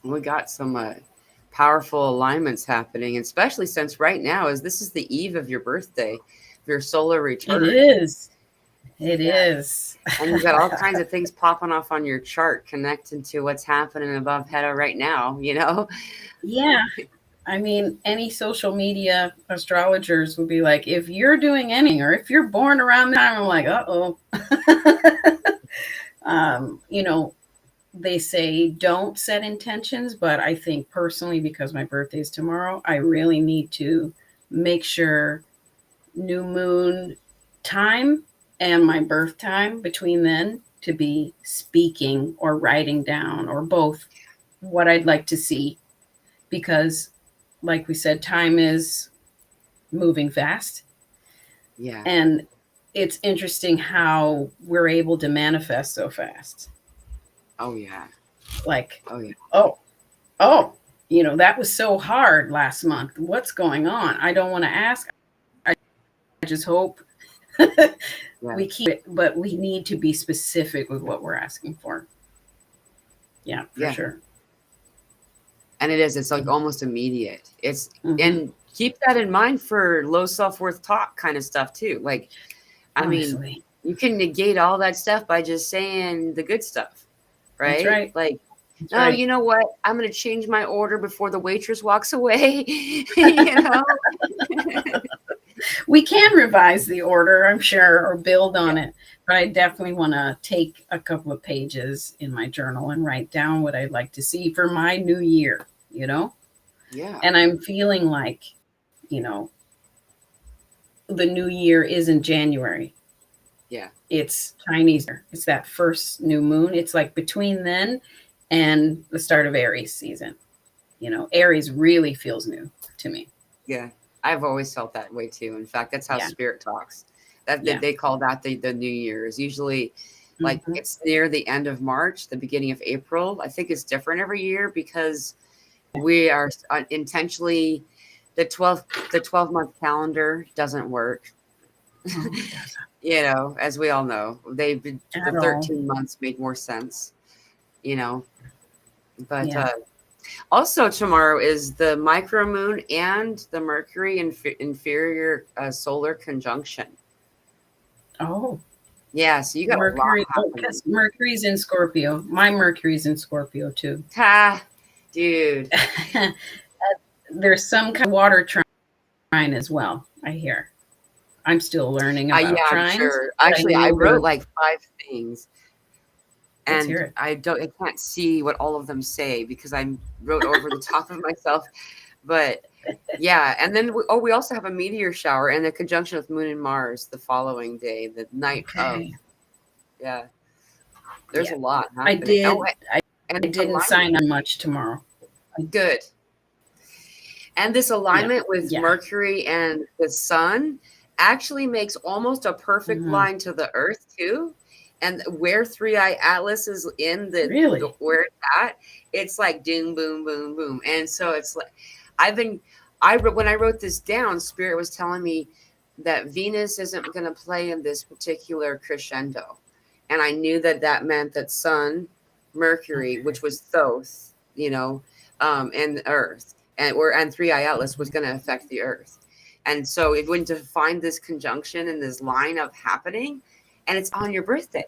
We got some powerful alignments happening, especially since right now this is the eve of your birthday, your solar return. It is. It is. And you've got all kinds of things popping off on your chart connecting to what's happening above Hedda right now, you know? Yeah. I mean, any social media astrologers would be like, if you're doing anything or if you're born around the time, I'm like, uh-oh. You know, they say don't set intentions, but I think personally, because my birthday is tomorrow, I really need to make sure new moon time and my birth time between then to be speaking or writing down or both what I'd like to see, because like we said, time is moving fast. Yeah. And it's interesting how we're able to manifest so fast. Oh, yeah. Like, Oh, yeah. Oh, you know, that was so hard last month. What's going on? I don't want to ask. I just hope we keep it, but we need to be specific with what we're asking for. Yeah, for sure. And it's like almost immediate. It's and keep that in mind for low self-worth talk kind of stuff too. Like, I mean, you can negate all that stuff by just saying the good stuff, right? That's right. Like, oh, you know what? I'm going to change my order before the waitress walks away. You know, we can revise the order, I'm sure, or build on it. But I definitely want to take a couple of pages in my journal and write down what I'd like to see for my new year, you know? Yeah. And I'm feeling like, you know, the new year isn't January. Yeah. It's Chinese. It's that first new moon. It's like between then and the start of Aries season. You know, Aries really feels new to me. Yeah. I've always felt that way too. In fact, that's how Spirit talks. That they call that the new year is usually like it's near the end of March, the beginning of April. I think it's different every year because we are intentionally the 12-month calendar doesn't work. You know, as we all know, the 13 months made more sense, you know, but also tomorrow is the micro moon and the Mercury inferior solar conjunction. Oh, yeah. So you got Mercury. Because Mercury's in Scorpio. My Mercury's in Scorpio too. Ha, dude. There's some kind of water trine as well, I hear. I'm still learning about trines. I'm sure. Actually, I wrote like 5 things. And I can't see what all of them say because I wrote over the top of myself. But yeah, and then we also have a meteor shower and a conjunction with Moon and Mars the following day, the night of. Yeah, there's a lot happening. I didn't sign on much tomorrow. Good. And this alignment with Mercury and the Sun actually makes almost a perfect line to the Earth too. And where 3i Atlas is in the where it's at, it's like doom, boom, boom, boom. And so it's like when I wrote this down, Spirit was telling me that Venus isn't going to play in this particular crescendo. And I knew that meant that Sun, Mercury, which was Thoth, you know, and Earth, and 3i Atlas was going to affect the Earth. And so it went to find this conjunction and this line of happening. And it's on your birthday.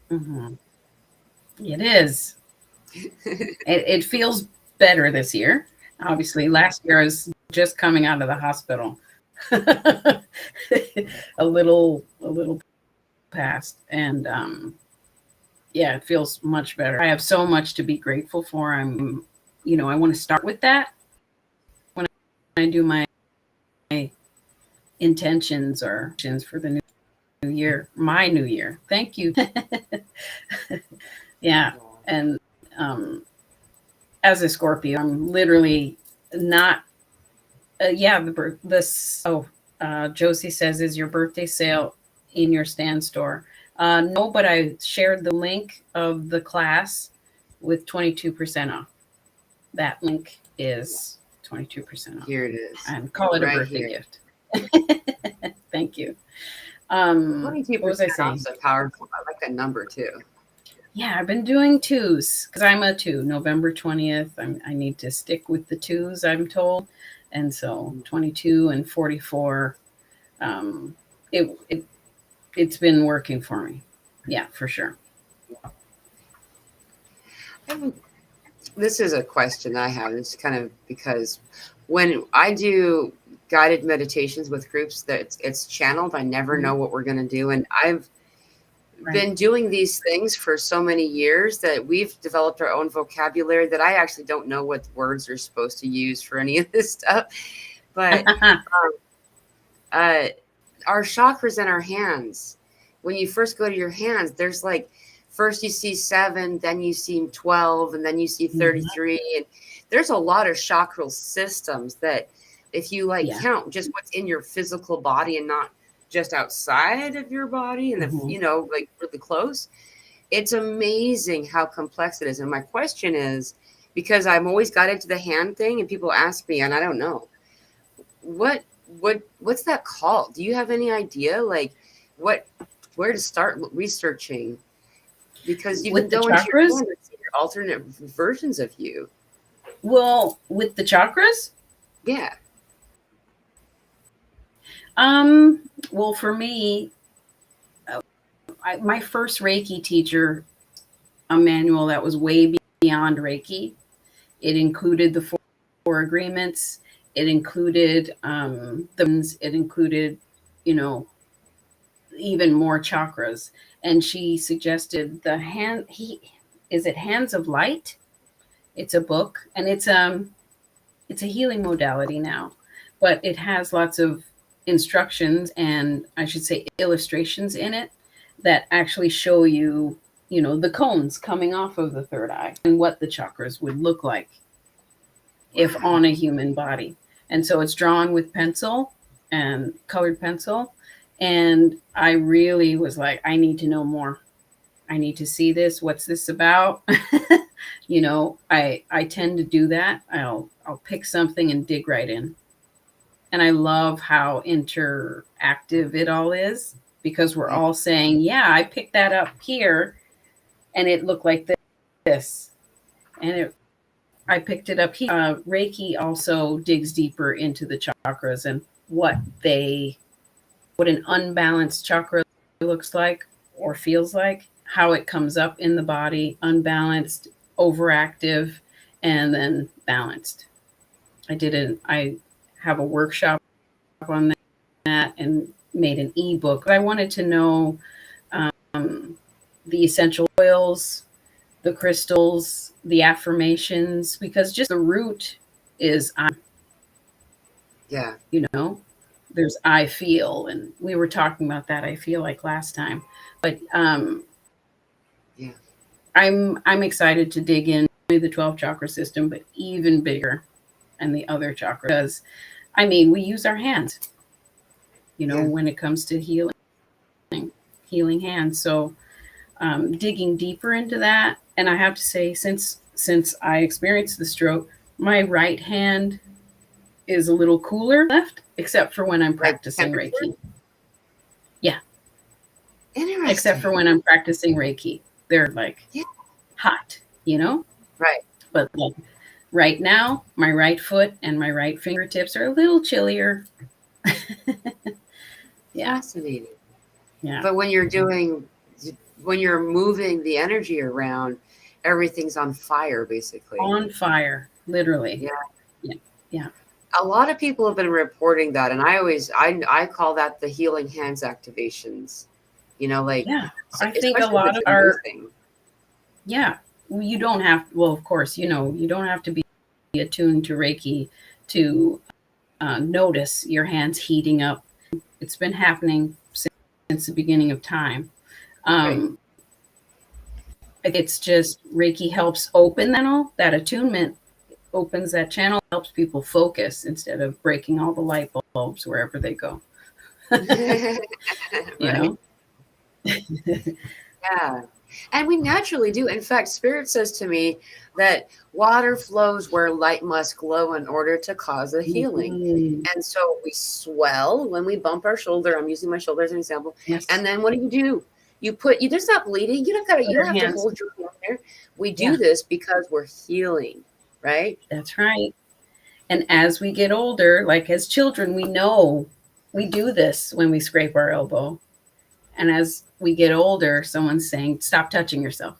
It is. It feels better this year. Obviously, last year I was just coming out of the hospital. a little past. And it feels much better. I have so much to be grateful for. I want to start with that when I do my intentions or for the new year, my new year. Thank you. And as a Scorpio, I'm literally not. Josie says, "Is your birthday sale in your stand store?" No, but I shared the link of the class with 22% off. That link is 22% off. Here it is. And call it a birthday gift. Thank you. 22% what was I saying? So powerful. I like that number too. Yeah, I've been doing 2s because I'm a 2. November 20th. I need to stick with the 2s, I'm told. And so 22 and 44 it, it it's been working for me. Yeah, for sure. This is a question I have. It's kind of because when I do guided meditations with groups that it's channeled, I never know what we're going to do. And I've been doing these things for so many years that we've developed our own vocabulary that I actually don't know what words are supposed to use for any of this stuff. But our chakras in our hands, when you first go to your hands, there's like, first you see 7, then you see 12, and then you see 33. And there's a lot of chakral systems that if you count just what's in your physical body and not just outside of your body and like really close, it's amazing how complex it is. And my question is, because I'm always got into the hand thing and people ask me and I don't know, what's that called? Do you have any idea like where to start researching? Because you can go into your hand and see your alternate versions of you. Well, with the chakras? Yeah. Well, for me, my first Reiki teacher, a manual that was way beyond Reiki. It included the four agreements. It included it included, even more chakras. And she suggested is it Hands of Light? It's a book, and it's a healing modality now, but it has lots of instructions and I should say illustrations in it that actually show you, the cones coming off of the third eye and what the chakras would look like if on a human body. And so it's drawn with pencil and colored pencil. And I really was like, I need to know more. I need to see this. What's this about? I tend to do that. I'll pick something and dig right in. And I love how interactive it all is, because we're all saying, yeah, I picked that up here and it looked like this. And I picked it up here. Reiki also digs deeper into the chakras and what an unbalanced chakra looks like or feels like, how it comes up in the body, unbalanced, overactive, and then balanced. I have a workshop on that and made an ebook. I wanted to know the essential oils, the crystals, the affirmations, because just the root is, there's I feel, and we were talking about that, I feel like last time. But I'm excited to dig into the 12 chakra system, but even bigger, and the other chakras. Because, we use our hands, when it comes to healing hands. So digging deeper into that. And I have to say, since I experienced the stroke, my right hand is a little cooler left, except for when I'm practicing Reiki. Yeah. Interesting. Except for when I'm practicing Reiki. They're hot, Right. But right now, my right foot and my right fingertips are a little chillier. Yeah. Fascinating. Yeah. But when you're moving the energy around, everything's on fire, basically. On fire, literally. Yeah. A lot of people have been reporting that, and I call that the healing hands activations. I think a lot of our you don't have, well, of course, you don't have to be attuned to Reiki to notice your hands heating up. It's been happening since the beginning of time. It's just Reiki helps open that attunement, opens that channel, helps people focus instead of breaking all the light bulbs wherever they go. Yeah. And we naturally do. In fact, Spirit says to me that water flows where light must glow in order to cause a healing. Mm-hmm. And so we swell when we bump our shoulder. I'm using my shoulder as an example. Yes. And then what do? You just not bleeding. You don't have to hold your hand there. We do this because we're healing, right? That's right. And as we get older, like as children, we know we do this when we scrape our elbow. And as we get older, someone's saying, stop touching yourself.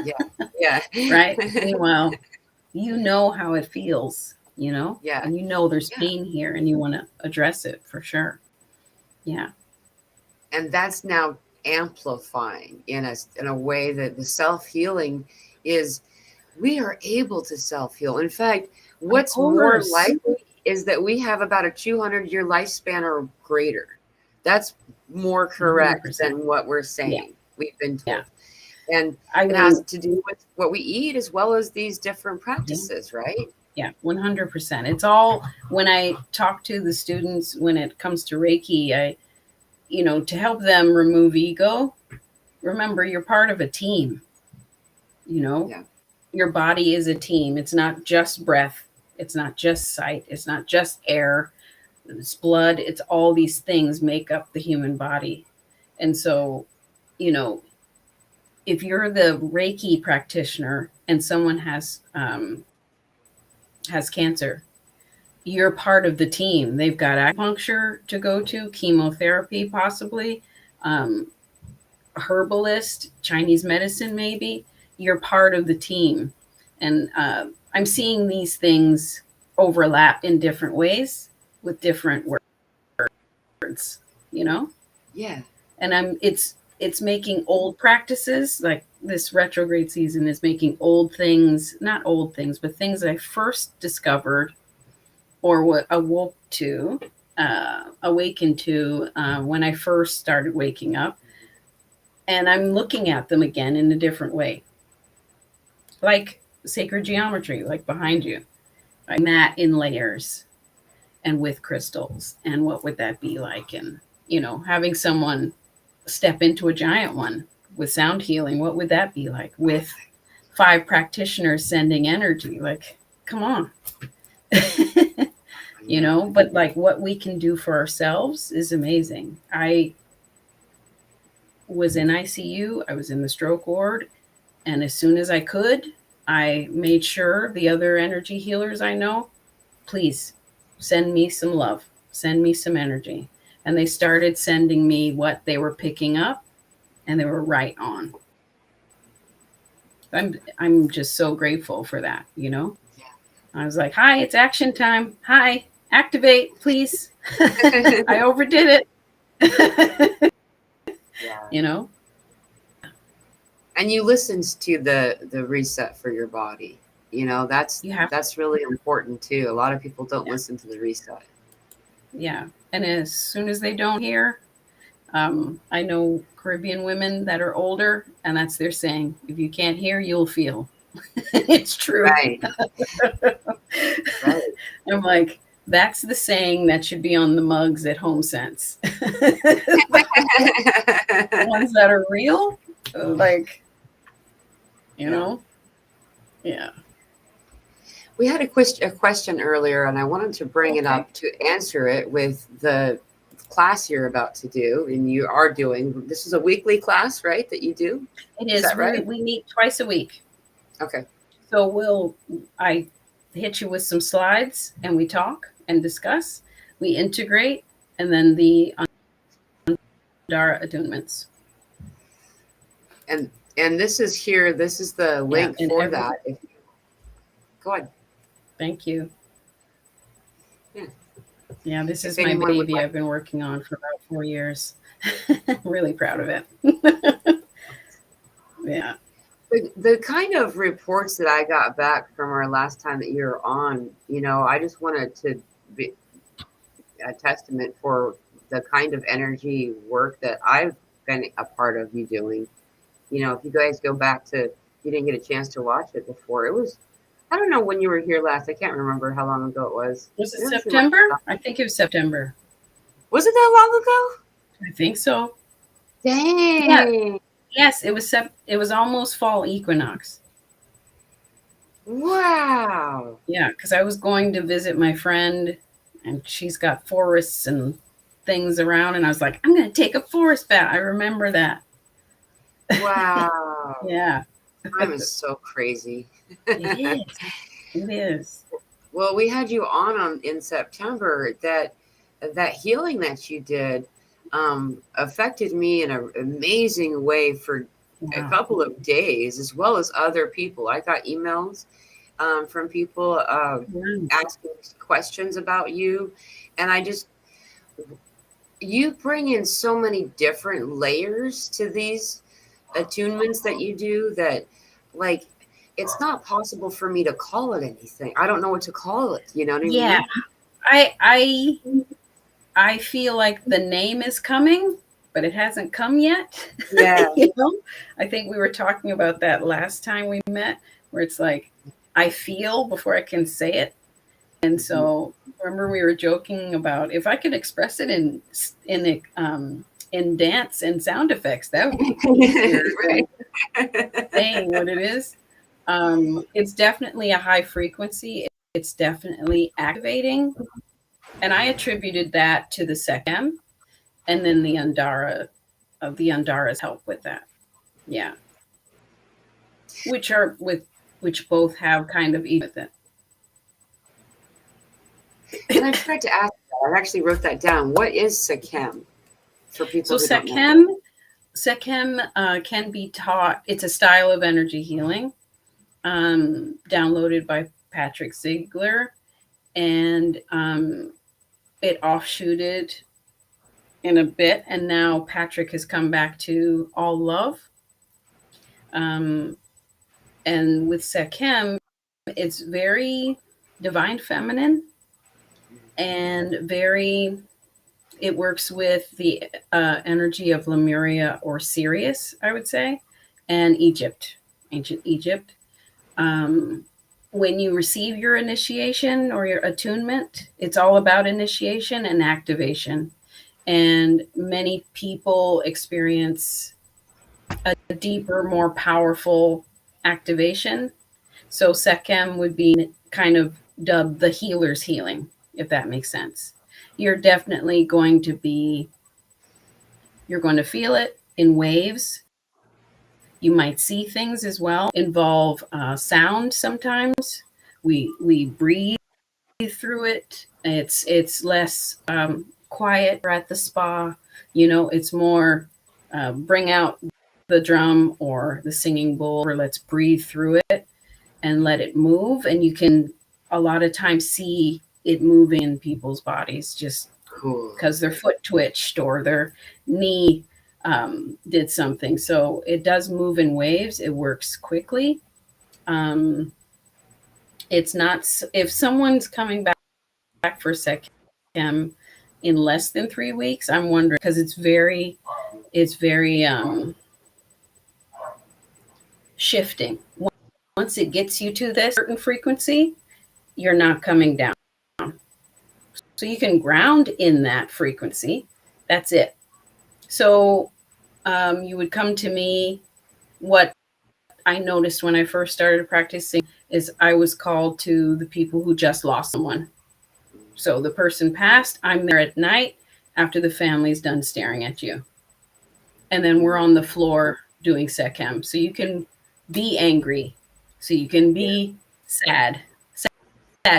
Yeah. Yeah. Right? Meanwhile, you know how it feels, you know? Yeah. And you know there's Yeah. pain here and you want to address it for sure. Yeah. And that's now amplifying in a way that the self-healing is, we are able to self-heal. In fact, what's more likely is that we have about a 200-year lifespan or greater. That's more correct 100%. than what we're saying. Yeah. We've been told. Yeah. And it has to do with what we eat as well as these different practices, right? Yeah, 100%. It's all, when I talk to the students, when it comes to Reiki, to help them remove ego, remember you're part of a team, Yeah. Your body is a team. It's not just breath. It's not just sight. It's not just air. It's blood. It's all these things make up the human body. And so, if you're the Reiki practitioner and someone has cancer, you're part of the team. They've got acupuncture to go to, chemotherapy possibly, herbalist, Chinese medicine maybe. You're part of the team. And I'm seeing these things overlap in different ways with different words, Yeah. And it's making old practices, like this retrograde season is making old things, not old things, but things that I first discovered or what awoken to when I first started waking up. And I'm looking at them again in a different way. Like sacred geometry, like behind you. Like that in layers and with crystals. And what would that be like? And, having someone step into a giant one with sound healing, what would that be like? With 5 practitioners sending energy, like, come on. But like what we can do for ourselves is amazing. I was in ICU, I was in the stroke ward, and as soon as I could, I made sure the other energy healers I know, please send me some love, send me some energy. And they started sending me what they were picking up, and they were right on. I'm just so grateful for that, I was like, hi, it's action time. Hi, activate, please. I overdid it. Yeah. And you listened to the reset for your body. That's really important too. A lot of people don't listen to the reset. Yeah. And as soon as they don't hear, I know Caribbean women that are older, and that's their saying, if you can't hear, you'll feel. It's true. Right. Right. I'm like, that's the saying that should be on the mugs at Home Sense. The ones that are real, like, yeah. We had a question earlier, and I wanted to bring it up to answer it with the class you're about to do, and you are doing. This is a weekly class, right, that you do? It is. That right? We meet twice a week. Okay. So I hit you with some slides, and we talk and discuss. We integrate, and then the Andara attunements. And this is here. This is the link for that. Go ahead. Thank you. Yeah. Yeah, this is my baby I've been working on for about 4 years. I'm really proud of it. Yeah. The kind of reports that I got back from our last time that you were on, I just wanted to be a testament for the kind of energy work that I've been a part of you doing. If you guys go back to, you didn't get a chance to watch it before. It was, I don't know when you were here last. I can't remember how long ago it was. Was it September? I think it was September. Was it that long ago? I think so. Dang. Yeah. Yes, it was almost fall equinox. Wow. Yeah, because I was going to visit my friend, and she's got forests and things around, and I was like, I'm going to take a forest bath. I remember that. Wow. Yeah. Time is so crazy. It is. It is. Well, we had you on in September that that healing that you did affected me in an amazing way for a couple of days, as well as other people. I got emails from people asking questions about you. And you bring in so many different layers to these attunements that you do that, like, it's not possible for me to call it anything. I don't know what to call it. You know what I mean? I feel like the name is coming, but it hasn't come yet. Yeah. You know, I think we were talking about that last time we met, where it's like, I feel before I can say it. And so remember we were joking about if I could express it in dance and sound effects, that would be easier Right. than saying what it is. It's definitely a high frequency. It's definitely activating. And I attributed that to the Sekhem, and then the Andaras help with that. Yeah. Which both have kind of each with it. And I forgot to ask that. I actually wrote that down. What is Sekhem for people? So who don't know? Sekhem can be taught. It's a style of energy healing, downloaded by Patrick Ziegler, and it offshooted in a bit, and now Patrick has come back to all love. And with Sekhem, it's very divine feminine, and it works with the energy of Lemuria or Sirius, I would say, and Egypt, ancient Egypt. When you receive your initiation or your attunement, it's all about initiation and activation. And many people experience a deeper, more powerful activation. So Sekhem would be kind of dubbed the healer's healing, if that makes sense. You're definitely going to feel it in waves. You might see things as well, involve sound sometimes. We breathe through it. It's less quiet. We're at the spa, it's more bring out the drum or the singing bowl, or let's breathe through it and let it move. And you can a lot of times see it moving in people's bodies just because their foot twitched or their knee did something. So it does move in waves. It works quickly. It's not, if someone's coming back for Sekhem in less than 3 weeks, I'm wondering, because it's very shifting. Once it gets you to this certain frequency, you're not coming down. So you can ground in that frequency. That's it. So you would come to me. What I noticed when I first started practicing is I was called to the people who just lost someone. So the person passed. I'm there at night after the family's done staring at you. And then we're on the floor doing Sekhem. So you can be angry. So you can be sad,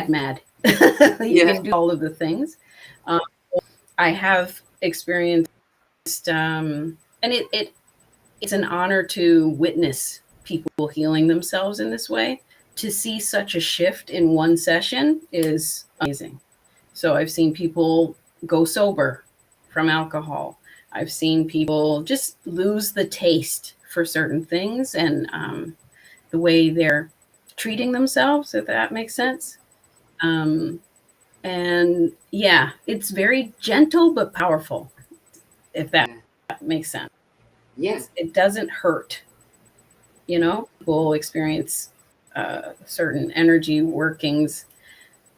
mad. You can do all of the things. I have experienced, and it's an honor to witness people healing themselves in this way. To see such a shift in one session is amazing. So I've seen people go sober from alcohol. I've seen people just lose the taste for certain things and the way they're treating themselves, if that makes sense. And yeah, it's very gentle but powerful, if that makes sense. Yes, it doesn't hurt. People experience certain energy workings,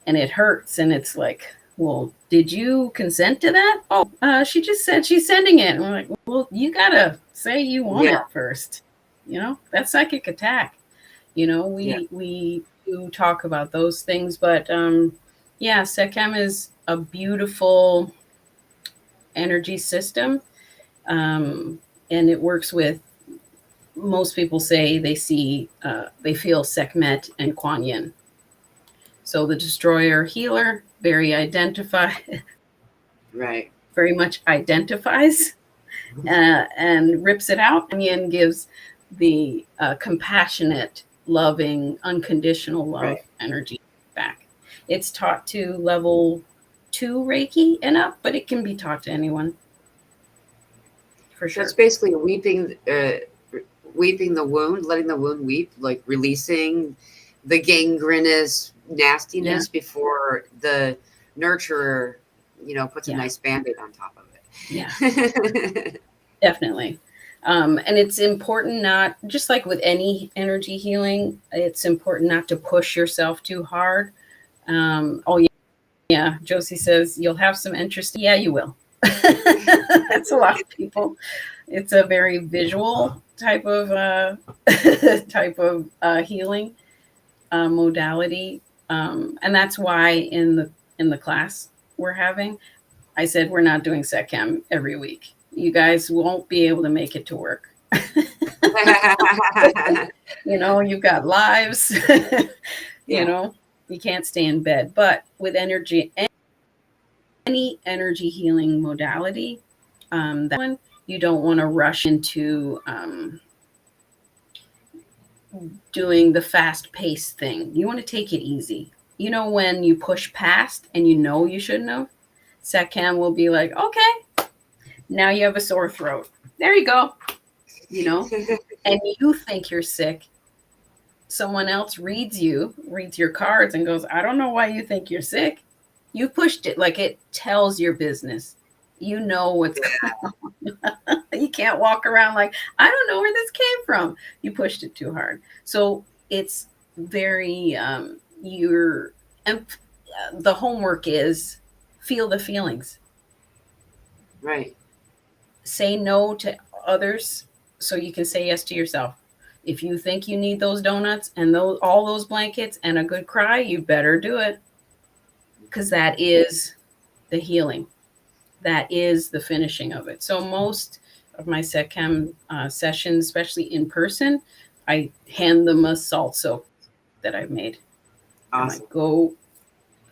and it hurts, and it's like, well, did you consent to that? Oh, she just said she's sending it. And we're like, well, you gotta say you want it first. That's psychic attack. We do talk about those things, but Sekhem is a beautiful energy system, and it works with. Most people say they feel Sekhmet and Kuan Yin. So the destroyer healer, very identified. Right. very much identifies and rips it out, and Yin gives the compassionate, loving, unconditional love Right. energy back. It's taught to level 2 Reiki and up, but it can be taught to anyone for So sure. it's basically weeping the wound, letting the wound weep, like releasing the gangrenous nastiness before the nurturer, puts a nice Band-Aid on top of it. Yeah. Definitely. And it's important, not just like with any energy healing, it's important not to push yourself too hard. Yeah. Josie says you'll have some interest. Yeah, you will. That's a lot of people. It's a very visual type of healing modality, and that's why in the class we're having, I said we're not doing Sekhem every week. You guys won't be able to make it to work. You've got lives. You can't stay in bed. But with energy, any energy healing modality, that one, you don't want to rush into doing the fast-paced thing. You want to take it easy. When you push past and you shouldn't have, Sekhem will be like, okay, now you have a sore throat. There you go. And you think you're sick. Someone else reads your cards and goes, I don't know why you think you're sick. You pushed it. Like, it tells your business. You know what's going on. You can't walk around like, I don't know where this came from. You pushed it too hard. So it's very, the homework is feel the feelings. Right. Say no to others so you can say yes to yourself. If you think you need those donuts and all those blankets and a good cry, you better do it. Because that is the healing. That is the finishing of it. So most of my Sekhem sessions, especially in person, I hand them a salt soap that I've made. Awesome. I'm like, go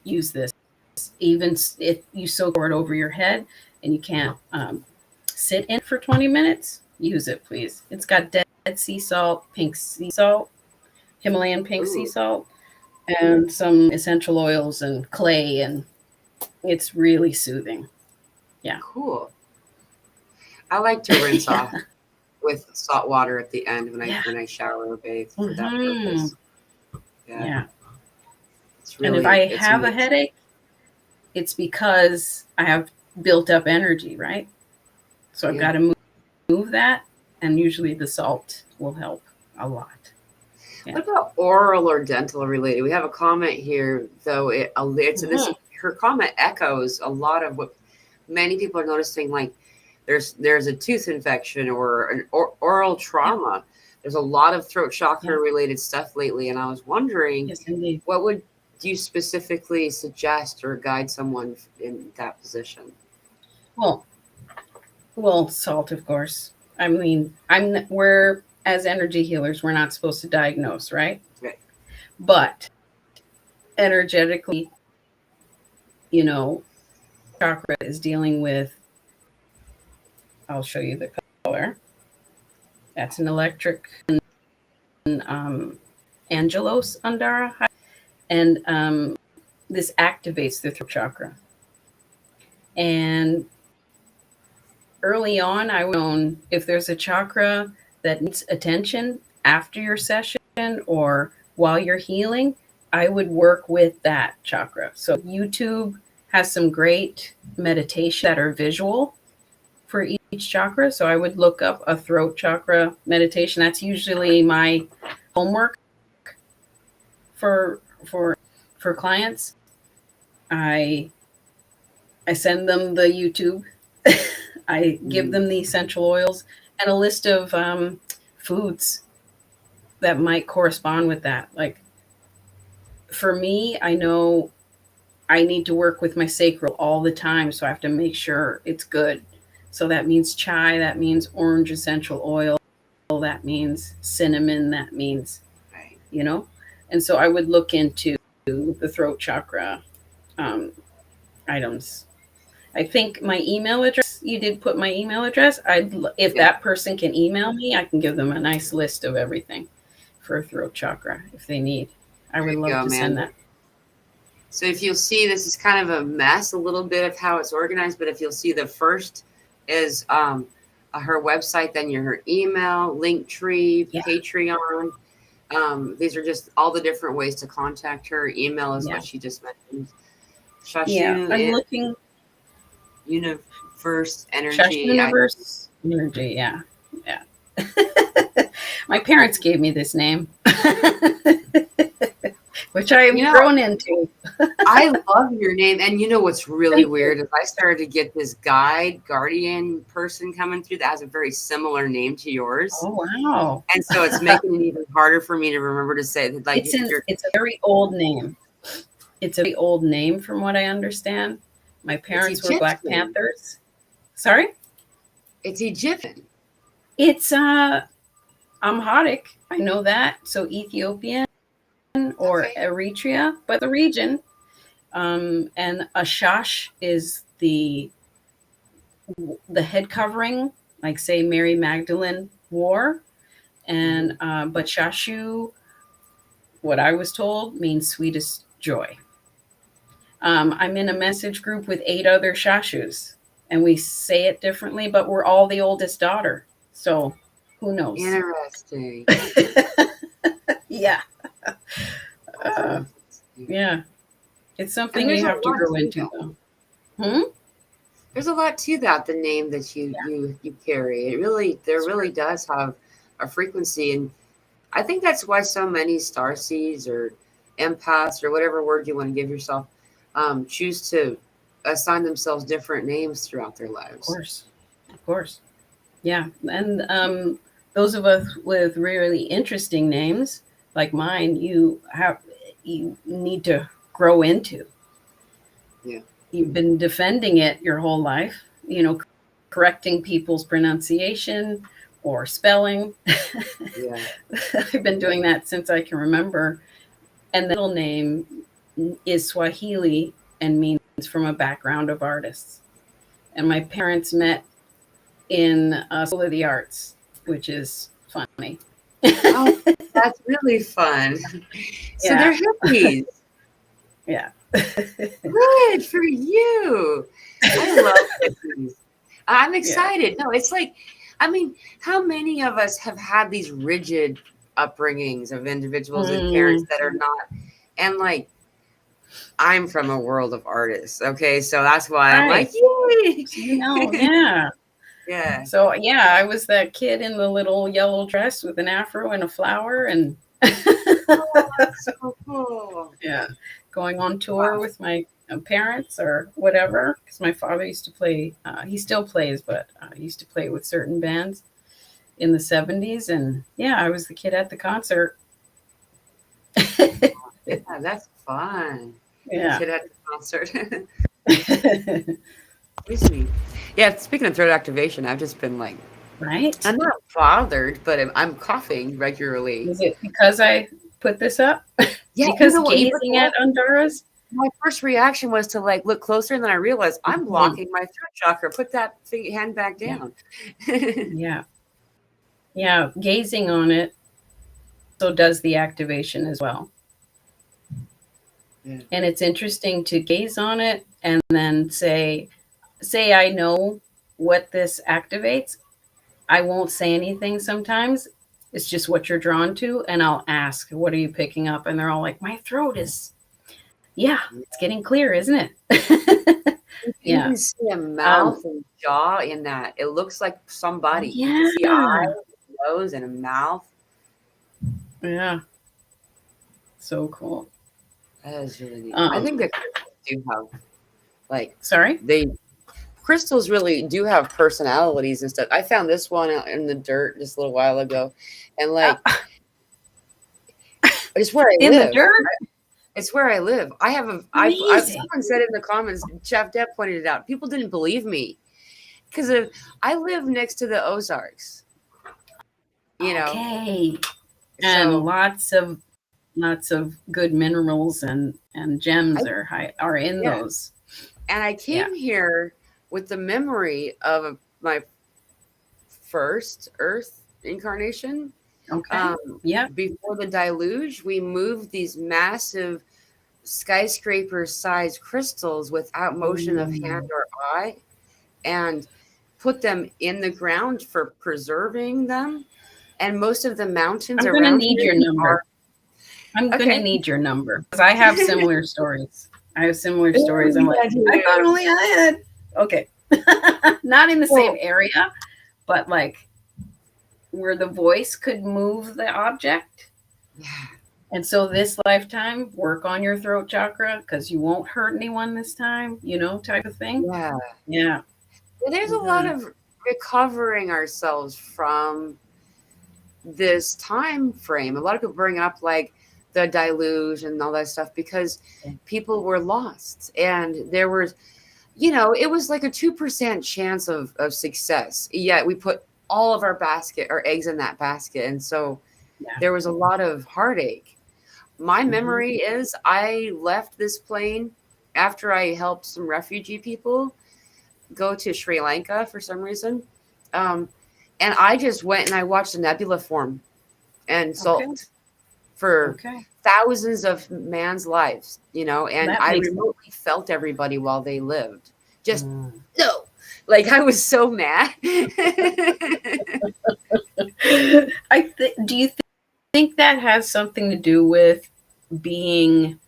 use this. Even if you soak it over your head and you can't sit in for 20 minutes, use it, please. It's got Dead Sea salt, pink sea salt, Himalayan pink sea salt, and some essential oils and clay, and it's really soothing. Yeah. Cool. I like to rinse off with salt water at the end when I shower or bathe for that purpose. Yeah. It's really, and if I have a headache, it's because I have built up energy, right? So I've got to move that, and usually the salt will help a lot. Yeah. What about oral or dental related? We have a comment here, though. Her comment echoes a lot of what many people are noticing. Like, there's a tooth infection or an oral trauma. There's a lot of throat chakra related stuff lately, and I was wondering, what would you specifically suggest or guide someone in that position? Well, salt, of course. I mean, we're, as energy healers, we're not supposed to diagnose, right? Right. But energetically, chakra is dealing with, I'll show you the color. That's an electric Angelos Andara. And this activates the throat chakra. And early on, I would know if there's a chakra that needs attention after your session or while you're healing, I would work with that chakra. So YouTube has some great meditation that are visual for each chakra. So I would look up a throat chakra meditation. That's usually my homework for clients. I send them the YouTube. I give them the essential oils and a list of foods that might correspond with that. Like, for me, I know I need to work with my sacral all the time, so I have to make sure it's good. So that means chai, that means orange essential oil, that means cinnamon, that means, And so I would look into the throat chakra items. I think my email address, you did put my email address. If that person can email me, I can give them a nice list of everything for throat chakra if they need. I would love to send that. So if you'll see, this is kind of a mess, a little bit of how it's organized, but if you'll see, the first is her website, then her email, Linktree, Patreon. These are just all the different ways to contact her. Email is what she just mentioned. Shashu, I'm looking. Universe Energy. Shashu Universe Energy, yeah. My parents gave me this name, which I have grown into. I love your name. And you know what's really weird is I started to get this guardian person coming through that has a very similar name to yours. Oh, wow. And so it's making it even harder for me to remember to say that. Like, it's a very old name. It's a very old name from what I understand. My parents were Black Panthers. Sorry? It's Egyptian. It's Amharic. I know that. So Ethiopian or Eritrea, but the region. And Ashash is the head covering, like say Mary Magdalene wore. And but Shashu, what I was told, means sweetest joy. I'm in a message group with 8 other Shashus, and we say it differently, but we're all the oldest daughter. So who knows? Interesting. Yeah. Yeah. It's something you have to grow into, though. There's a lot to that, the name that you carry. There really does have a frequency. And I think that's why so many starseeds or empaths or whatever word you want to give yourself choose to assign themselves different names throughout their lives. Of course. Yeah. And those of us with really interesting names like mine, you need to grow into. Yeah. You've been defending it your whole life, correcting people's pronunciation or spelling. Yeah. I've been doing that since I can remember. And the middle name is Swahili and means from a background of artists. And my parents met in School of the Arts, which is funny. Oh, that's really fun. So they're hippies. Yeah. Good for you. I love hippies. I'm excited. No, it's like, I mean, how many of us have had these rigid upbringings of individuals and parents that are not, and like, I'm from a world of artists. Okay. So that's why I'm like, yay. Yeah. Yeah. So I was that kid in the little yellow dress with an afro and a flower and that's so cool. Yeah. Going on tour with my parents or whatever. Because my father used to play, he still plays, but he used to play with certain bands in the 70s. And I was the kid at the concert. Yeah, that's fun. Yeah. Kid at the concert. Yeah, speaking of throat activation, I've just been like, right? I'm not bothered, but I'm coughing regularly. Is it because I put this up? Yeah, because gazing at Andaras? My first reaction was to like look closer, and then I realized I'm blocking my throat chakra. Put that hand back down. Yeah. Gazing on it so does the activation as well. Yeah. And it's interesting to gaze on it and then say I know what this activates. I won't say anything sometimes. It's just what you're drawn to. And I'll ask, what are you picking up? And they're all like, my throat is, it's getting clear, isn't it? You can see a mouth and jaw in that. It looks like somebody. Yeah. You can see eyes, nose, and a mouth. Yeah. So cool. That is really neat. I think that crystals do have, like, crystals really do have personalities and stuff. I found this one out in the dirt just a little while ago, and like, it's where I live. In the dirt. It's where I live. I have someone said in the comments. Chef Deb pointed it out. People didn't believe me because I live next to the Ozarks. Okay. And lots of good minerals and gems are in those. And I came here with the memory of my first Earth incarnation. Okay. Yeah. Before the deluge, we moved these massive skyscraper-sized crystals without motion of hand or eye, and put them in the ground for preserving them. And most of the mountains I'm going to around need here your number. are I'm going to need your number because I have similar stories. I have similar Oh, stories. I'm like, I thought only I had. Okay. Not in the same area, but like where the voice could move the object. Yeah. And so this lifetime, work on your throat chakra because you won't hurt anyone this time, you know, type of thing. Yeah. Yeah. There's a lot of recovering ourselves from this time frame. A lot of people bring up like the deluge and all that stuff because people were lost, and there was, you know, it was like a 2% chance of success. Yet we put all of our eggs in that basket, and so there was a lot of heartache. My memory is I left this plane after I helped some refugee people go to Sri Lanka for some reason. And I just went and I watched the nebula form and sulked for thousands of man's lives, you know, and I remotely felt everybody while they lived. Just no. Like I was so mad. Do you think that has something to do with being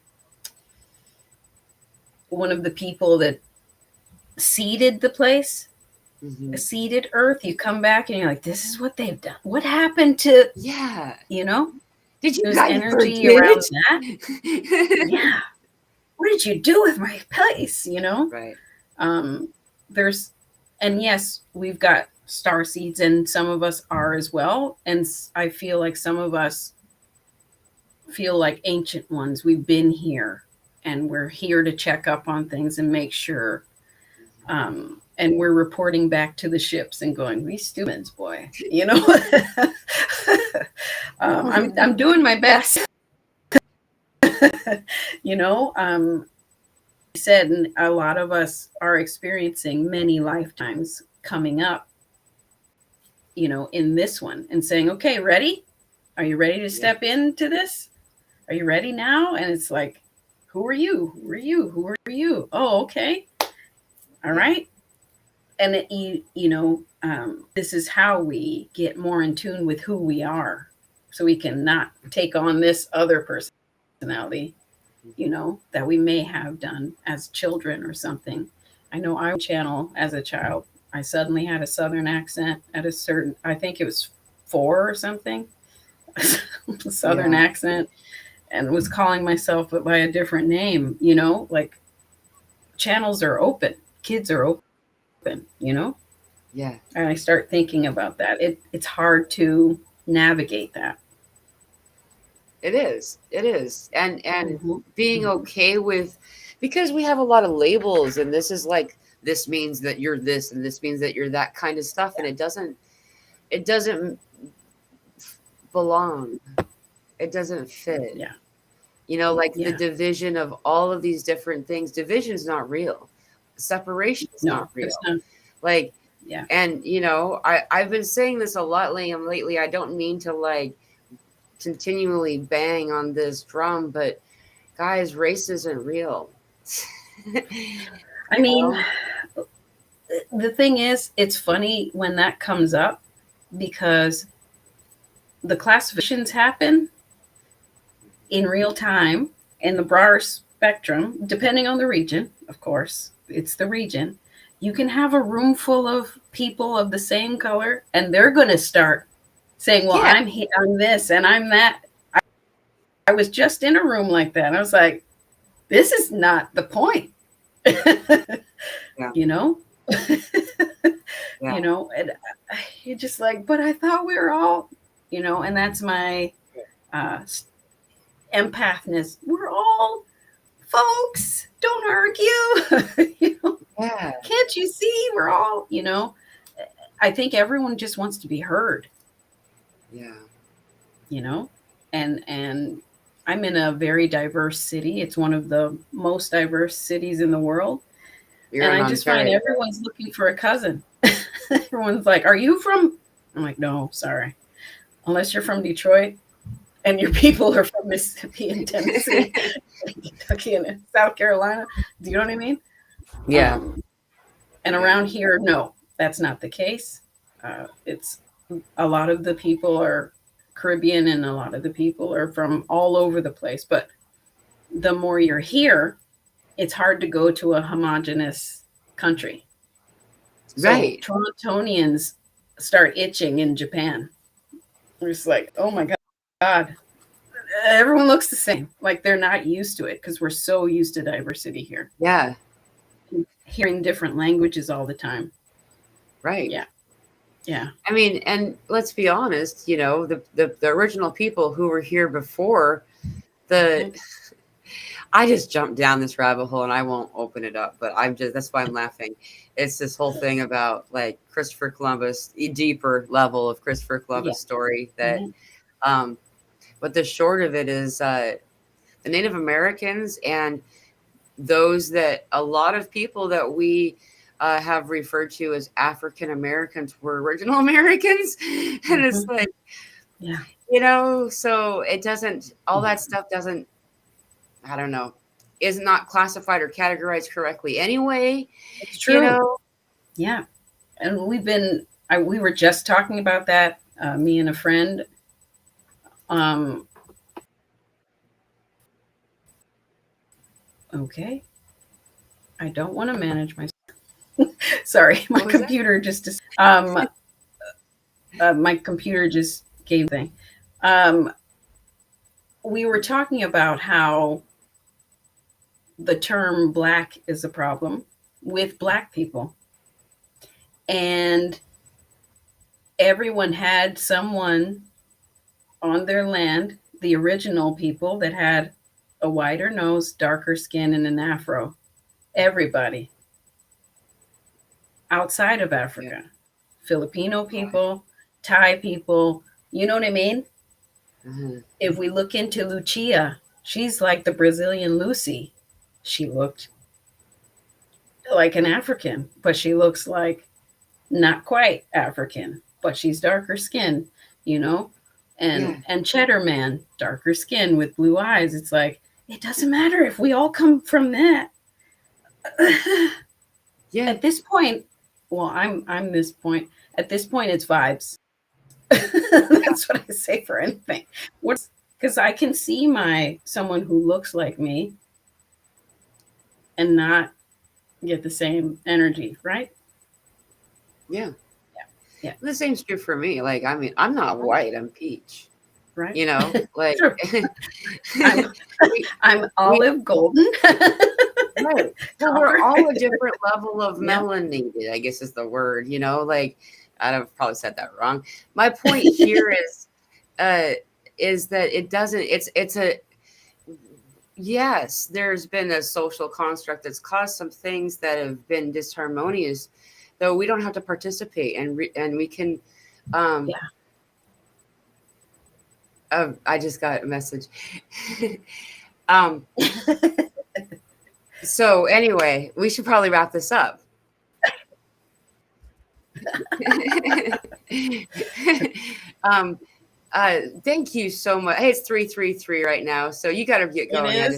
one of the people that seeded the place, seeded Earth? You come back and you're like, this is what they've done. What happened to, you know, did you there's energy around that? Yeah. What did you do with my place? You know? Right. And yes, we've got star seeds, and some of us are as well. And I feel like some of us feel like ancient ones. We've been here and we're here to check up on things and make sure. And we're reporting back to the ships and going, we students, boy, you know, I'm doing my best. You know, said, and a lot of us are experiencing many lifetimes coming up, you know, in this one and saying, okay, ready? Are you ready to step into this? Are you ready now? And it's like, who are you? Who are you? Who are you? Oh, okay. All right. And you know, this is how we get more in tune with who we are, so we can not take on this other personality, you know, that we may have done as children or something. I know I channel as a child. I suddenly had a Southern accent at a certain, I think it was 4 or something, Southern accent, and was calling myself by a different name, you know, like channels are open, kids are open, you know? Yeah. And I start thinking about that. It's hard to navigate that. It is. And being okay with, because we have a lot of labels, and this is like, this means that you're this and this means that you're that kind of stuff. And it doesn't belong. It doesn't fit. Yeah. You know, like the division of all of these different things. Division is not real. Separation is not real. Like, and you know, I've been saying this a lot lately. I don't mean to like continually bang on this drum, but guys, race isn't real. I mean, the thing is, it's funny when that comes up because the classifications happen in real time in the broader spectrum, depending on the region, of course, it's the region. You can have a room full of people of the same color, and they're going to start saying, well, I'm this and I'm that. I was just in a room like that. And I was like, this is not the point. You know? You know, and you're just like, but I thought we were all, you know, and that's my empathness. We're all folks. Don't argue. You know? Can't you see? We're all, you know, I think everyone just wants to be heard. You know, and I'm in a very diverse city. It's one of the most diverse cities in the world. And I just find everyone's looking for a cousin. Everyone's like, "Are you from?" I'm like, "No, sorry. Unless you're from Detroit and your people are from Mississippi and Tennessee, and Kentucky and South Carolina." Do you know what I mean? Yeah. And around here, no, that's not the case. It's a lot of the people are Caribbean and a lot of the people are from all over the place. But the more you're here, it's hard to go to a homogenous country. So right. Torontonians start itching in Japan. We're just like, oh my God, everyone looks the same. Like they're not used to it because we're so used to diversity here. Yeah. Hearing different languages all the time. Right. Yeah. Yeah. I mean, and let's be honest, you know, the original people who were here before I just jumped down this rabbit hole and I won't open it up, but that's why I'm laughing. It's this whole thing about like Christopher Columbus, a deeper level of Christopher Columbus story that, but the short of it is the Native Americans and those that a lot of people that we have referred to as African Americans were original Americans. And it's like, you know, so it doesn't, all that stuff doesn't, I don't know, is not classified or categorized correctly anyway. It's true. You know? Yeah. And we were just talking about that, me and a friend. Okay. I don't want to manage my. Sorry, my computer just. My computer just gave thing. We were talking about how the term Black is a problem with Black people, and everyone had someone on their land, the original people that had a wider nose, darker skin, and an afro. Everybody outside of Africa, Filipino people, Thai people, you know what I mean? If we look into Lucia, she's like the Brazilian Lucy. She looked like an African, but she looks like not quite African, but she's darker skin, you know? And Cheddar Man, darker skin with blue eyes. It's like, it doesn't matter if we all come from that. At this point, well, I'm this point. At this point, it's vibes. That's what I say for anything. Because I can see someone who looks like me and not get the same energy, right? Yeah. The same's true for me. Like, I mean, I'm not white, I'm peach. Right. You know, like I'm olive golden. Right. So we're all a different level of melanated, I guess is the word, you know, like I've probably said that wrong. My point here is that it doesn't, yes, there's been a social construct that's caused some things that have been disharmonious, though we don't have to participate and we can, I just got a message. So anyway, we should probably wrap this up. Thank you so much. Hey, it's 333 right now, so you got to get going. Yeah,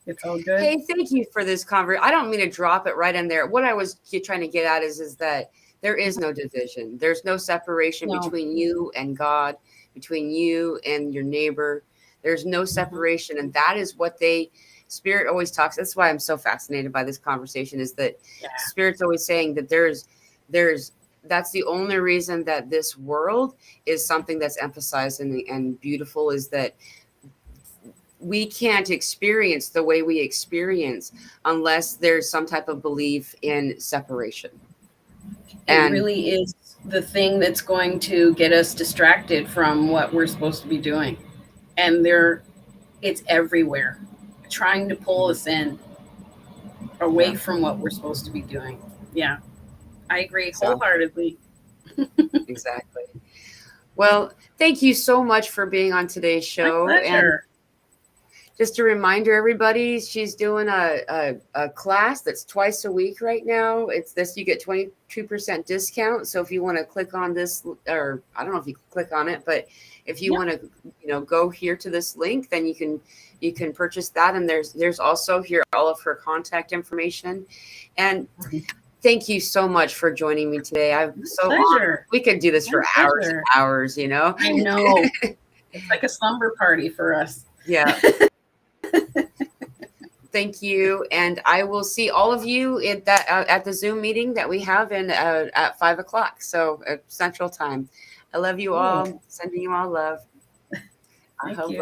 it's all good. Hey, thank you for this conversation. I don't mean to drop it right in there. What I was trying to get at is that there is no division. There's no separation between you and God, between you and your neighbor. There's no separation. And that is what Spirit always talks. That's why I'm so fascinated by this conversation, is that Spirit's always saying that that's the only reason that this world is something that's emphasized and beautiful, is that we can't experience the way we experience unless there's some type of belief in separation. It really is the thing that's going to get us distracted from what we're supposed to be doing. And it's everywhere, trying to pull us in away from what we're supposed to be doing. Yeah, I agree wholeheartedly. Exactly. Well, thank you so much for being on today's show. My pleasure. just a reminder, everybody, she's doing a class that's twice a week right now. It's this, you get 22% discount. So if you want to click on this, or I don't know if you click on it, but if you want to, go here to this link, then you can purchase that. And there's also here all of her contact information. And thank you so much for joining me today. I'm so honored. We could do this for hours and hours, I know. It's like a slumber party for us. Yeah. Thank you. And I will see all of you at the Zoom meeting that we have at 5:00. So Central Time. I love you all. Sending you all love. Thank you.